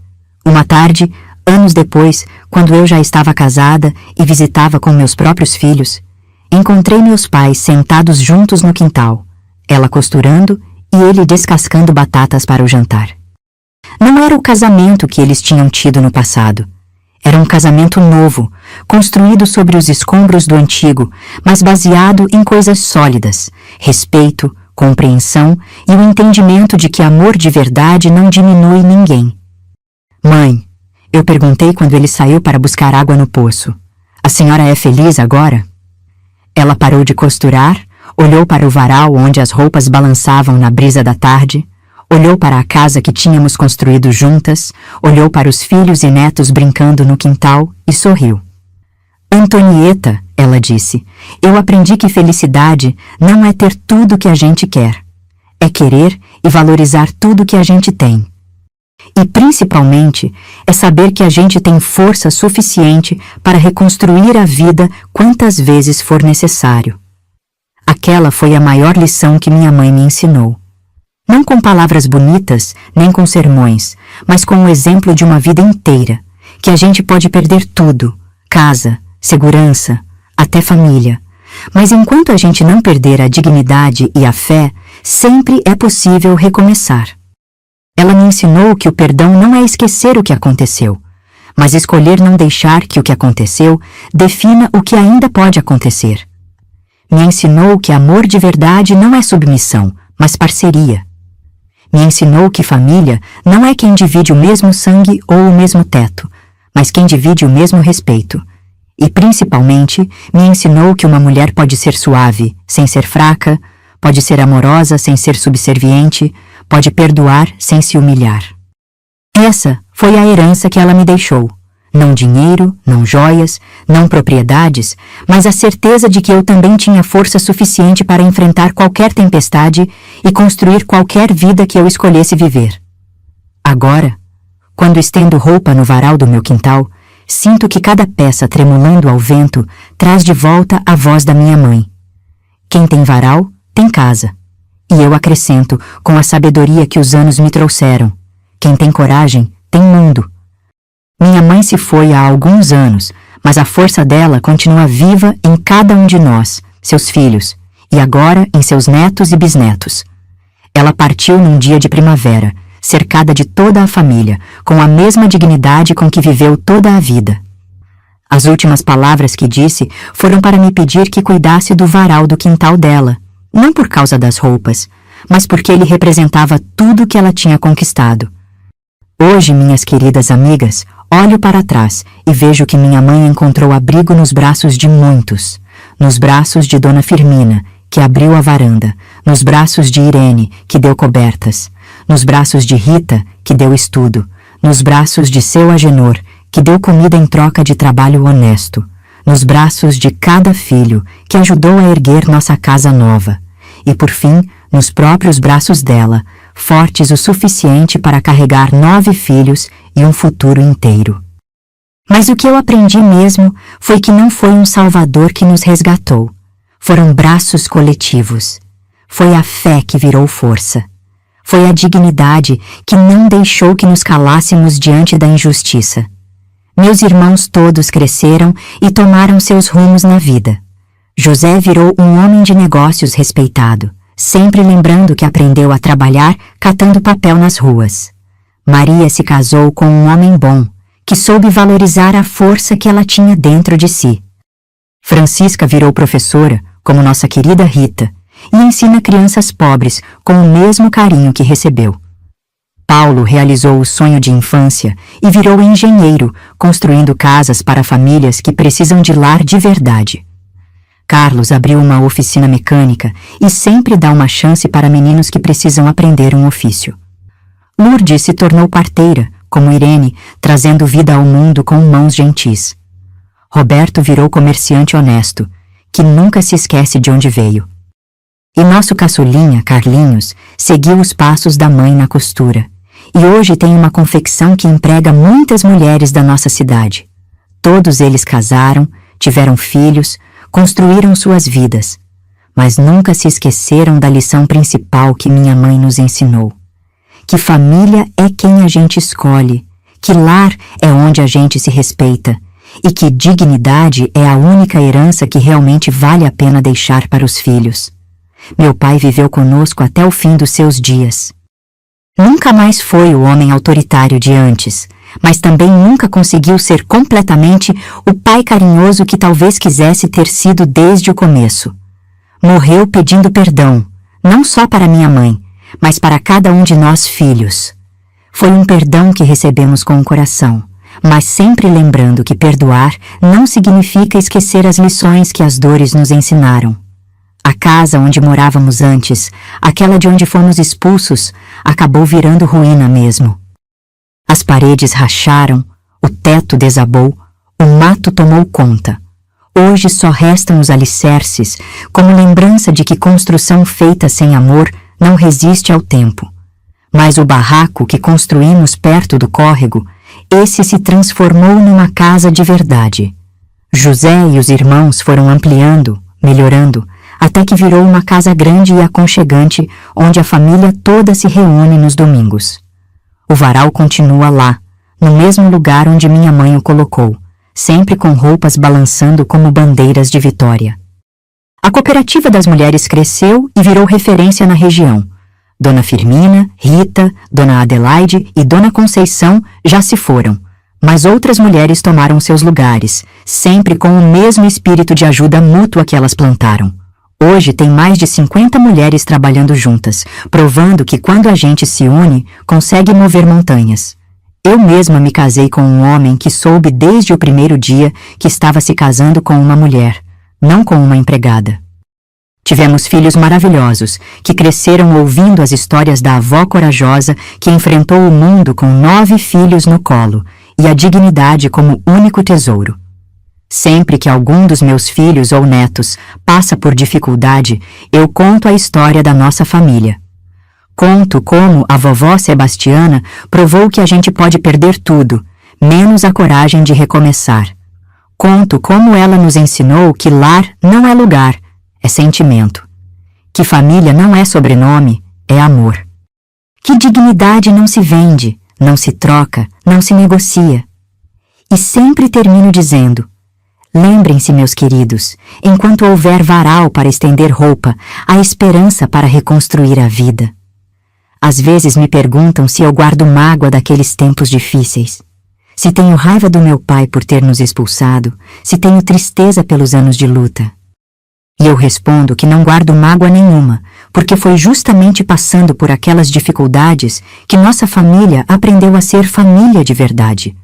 Uma tarde, anos depois, quando eu já estava casada e visitava com meus próprios filhos, encontrei meus pais sentados juntos no quintal, ela costurando e ele descascando batatas para o jantar. Não era o casamento que eles tinham tido no passado. Era um casamento novo, construído sobre os escombros do antigo, mas baseado em coisas sólidas, respeito, compreensão e o entendimento de que amor de verdade não diminui ninguém. Mãe, eu perguntei quando ele saiu para buscar água no poço. A senhora é feliz agora? Ela parou de costurar, olhou para o varal onde as roupas balançavam na brisa da tarde, olhou para a casa que tínhamos construído juntas, olhou para os filhos e netos brincando no quintal e sorriu. Antonieta, ela disse, eu aprendi que felicidade não é ter tudo que a gente quer. É querer e valorizar tudo que a gente tem. E, principalmente, é saber que a gente tem força suficiente para reconstruir a vida quantas vezes for necessário. Aquela foi a maior lição que minha mãe me ensinou. Não com palavras bonitas, nem com sermões, mas com o exemplo de uma vida inteira, que a gente pode perder tudo, casa, segurança, até família. Mas enquanto a gente não perder a dignidade e a fé, sempre é possível recomeçar. Ela me ensinou que o perdão não é esquecer o que aconteceu, mas escolher não deixar que o que aconteceu defina o que ainda pode acontecer. Me ensinou que amor de verdade não é submissão, mas parceria. Me ensinou que família não é quem divide o mesmo sangue ou o mesmo teto, mas quem divide o mesmo respeito. E, principalmente, me ensinou que uma mulher pode ser suave, sem ser fraca, pode ser amorosa, sem ser subserviente, pode perdoar, sem se humilhar. Essa foi a herança que ela me deixou. Não dinheiro, não joias, não propriedades, mas a certeza de que eu também tinha força suficiente para enfrentar qualquer tempestade e construir qualquer vida que eu escolhesse viver. Agora, quando estendo roupa no varal do meu quintal, sinto que cada peça tremulando ao vento traz de volta a voz da minha mãe. Quem tem varal, tem casa. E eu acrescento, com a sabedoria que os anos me trouxeram, quem tem coragem, tem mundo. Minha mãe se foi há alguns anos, mas a força dela continua viva em cada um de nós, seus filhos, e agora em seus netos e bisnetos. Ela partiu num dia de primavera, cercada de toda a família, com a mesma dignidade com que viveu toda a vida. As últimas palavras que disse foram para me pedir que cuidasse do varal do quintal dela, não por causa das roupas, mas porque ele representava tudo que ela tinha conquistado. Hoje, minhas queridas amigas, olho para trás e vejo que minha mãe encontrou abrigo nos braços de muitos. Nos braços de Dona Firmina, que abriu a varanda. Nos braços de Irene, que deu cobertas. Nos braços de Rita, que deu estudo. Nos braços de seu Agenor, que deu comida em troca de trabalho honesto. Nos braços de cada filho, que ajudou a erguer nossa casa nova. E, por fim, nos próprios braços dela, fortes o suficiente para carregar 9 filhos e um futuro inteiro. Mas o que eu aprendi mesmo foi que não foi um Salvador que nos resgatou. Foram braços coletivos. Foi a fé que virou força. Foi a dignidade que não deixou que nos calássemos diante da injustiça. Meus irmãos todos cresceram e tomaram seus rumos na vida. José virou um homem de negócios respeitado, sempre lembrando que aprendeu a trabalhar catando papel nas ruas. Maria se casou com um homem bom, que soube valorizar a força que ela tinha dentro de si. Francisca virou professora, como nossa querida Rita, e ensina crianças pobres com o mesmo carinho que recebeu. Paulo realizou o sonho de infância e virou engenheiro, construindo casas para famílias que precisam de lar de verdade. Carlos abriu uma oficina mecânica e sempre dá uma chance para meninos que precisam aprender um ofício. Lourdes se tornou parteira, como Irene, trazendo vida ao mundo com mãos gentis. Roberto virou comerciante honesto, que nunca se esquece de onde veio. E nosso caçulinha, Carlinhos, seguiu os passos da mãe na costura, e hoje tem uma confecção que emprega muitas mulheres da nossa cidade. Todos eles casaram, tiveram filhos, construíram suas vidas, mas nunca se esqueceram da lição principal que minha mãe nos ensinou. Que família é quem a gente escolhe, que lar é onde a gente se respeita, e que dignidade é a única herança que realmente vale a pena deixar para os filhos. Meu pai viveu conosco até o fim dos seus dias. Nunca mais foi o homem autoritário de antes, mas também nunca conseguiu ser completamente o pai carinhoso que talvez quisesse ter sido desde o começo. Morreu pedindo perdão, não só para minha mãe, mas para cada um de nós filhos. Foi um perdão que recebemos com o coração, mas sempre lembrando que perdoar não significa esquecer as lições que as dores nos ensinaram. A casa onde morávamos antes, aquela de onde fomos expulsos, acabou virando ruína mesmo. As paredes racharam, o teto desabou, o mato tomou conta. Hoje só restam os alicerces, como lembrança de que construção feita sem amor não resiste ao tempo. Mas o barraco que construímos perto do córrego, esse se transformou numa casa de verdade. José e os irmãos foram ampliando, melhorando, até que virou uma casa grande e aconchegante, onde a família toda se reúne nos domingos. O varal continua lá, no mesmo lugar onde minha mãe o colocou, sempre com roupas balançando como bandeiras de vitória. A cooperativa das mulheres cresceu e virou referência na região. Dona Firmina, Rita, Dona Adelaide e Dona Conceição já se foram, mas outras mulheres tomaram seus lugares, sempre com o mesmo espírito de ajuda mútua que elas plantaram. Hoje tem mais de 50 mulheres trabalhando juntas, provando que quando a gente se une, consegue mover montanhas. Eu mesma me casei com um homem que soube desde o primeiro dia que estava se casando com uma mulher, não com uma empregada. Tivemos filhos maravilhosos, que cresceram ouvindo as histórias da avó corajosa que enfrentou o mundo com 9 filhos no colo e a dignidade como único tesouro. Sempre que algum dos meus filhos ou netos passa por dificuldade, eu conto a história da nossa família. Conto como a vovó Sebastiana provou que a gente pode perder tudo, menos a coragem de recomeçar. Conto como ela nos ensinou que lar não é lugar, é sentimento. Que família não é sobrenome, é amor. Que dignidade não se vende, não se troca, não se negocia. E sempre termino dizendo: lembrem-se, meus queridos, enquanto houver varal para estender roupa, há esperança para reconstruir a vida. Às vezes me perguntam se eu guardo mágoa daqueles tempos difíceis. Se tenho raiva do meu pai por ter nos expulsado, se tenho tristeza pelos anos de luta. E eu respondo que não guardo mágoa nenhuma, porque foi justamente passando por aquelas dificuldades que nossa família aprendeu a ser família de verdade.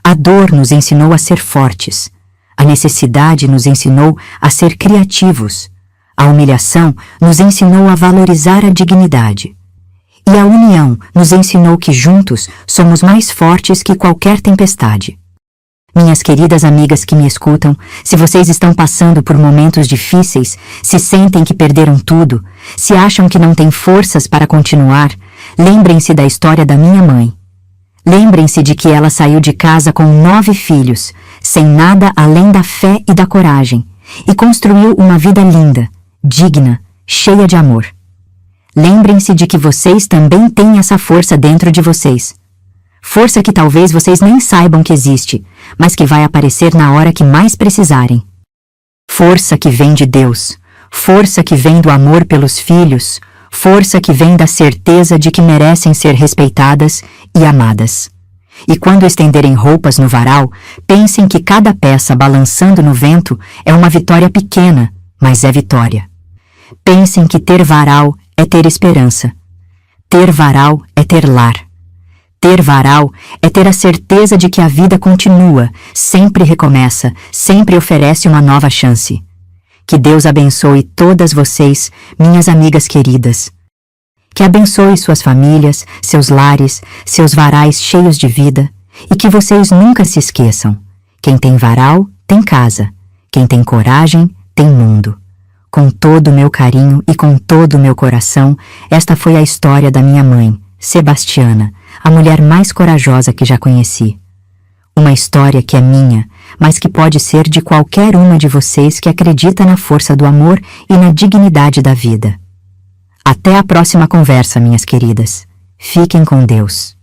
A dor nos ensinou a ser fortes. A necessidade nos ensinou a ser criativos. A humilhação nos ensinou a valorizar a dignidade. E a união nos ensinou que juntos somos mais fortes que qualquer tempestade. Minhas queridas amigas que me escutam, se vocês estão passando por momentos difíceis, se sentem que perderam tudo, se acham que não têm forças para continuar, lembrem-se da história da minha mãe. Lembrem-se de que ela saiu de casa com 9 filhos, sem nada além da fé e da coragem, e construiu uma vida linda, digna, cheia de amor. Lembrem-se de que vocês também têm essa força dentro de vocês. Força que talvez vocês nem saibam que existe, mas que vai aparecer na hora que mais precisarem. Força que vem de Deus, força que vem do amor pelos filhos, força que vem da certeza de que merecem ser respeitadas e amadas. E quando estenderem roupas no varal, pensem que cada peça balançando no vento é uma vitória pequena, mas é vitória. Pensem que ter varal é ter esperança. Ter varal é ter lar. Ter varal é ter a certeza de que a vida continua, sempre recomeça, sempre oferece uma nova chance. Que Deus abençoe todas vocês, minhas amigas queridas. que abençoe suas famílias, seus lares, seus varais cheios de vida, e que vocês nunca se esqueçam: quem tem varal, tem casa, quem tem coragem, tem mundo. Com todo o meu carinho e com todo o meu coração, esta foi a história da minha mãe, Sebastiana, a mulher mais corajosa que já conheci. Uma história que é minha, mas que pode ser de qualquer uma de vocês que acredita na força do amor e na dignidade da vida. Até a próxima conversa, minhas queridas. Fiquem com Deus.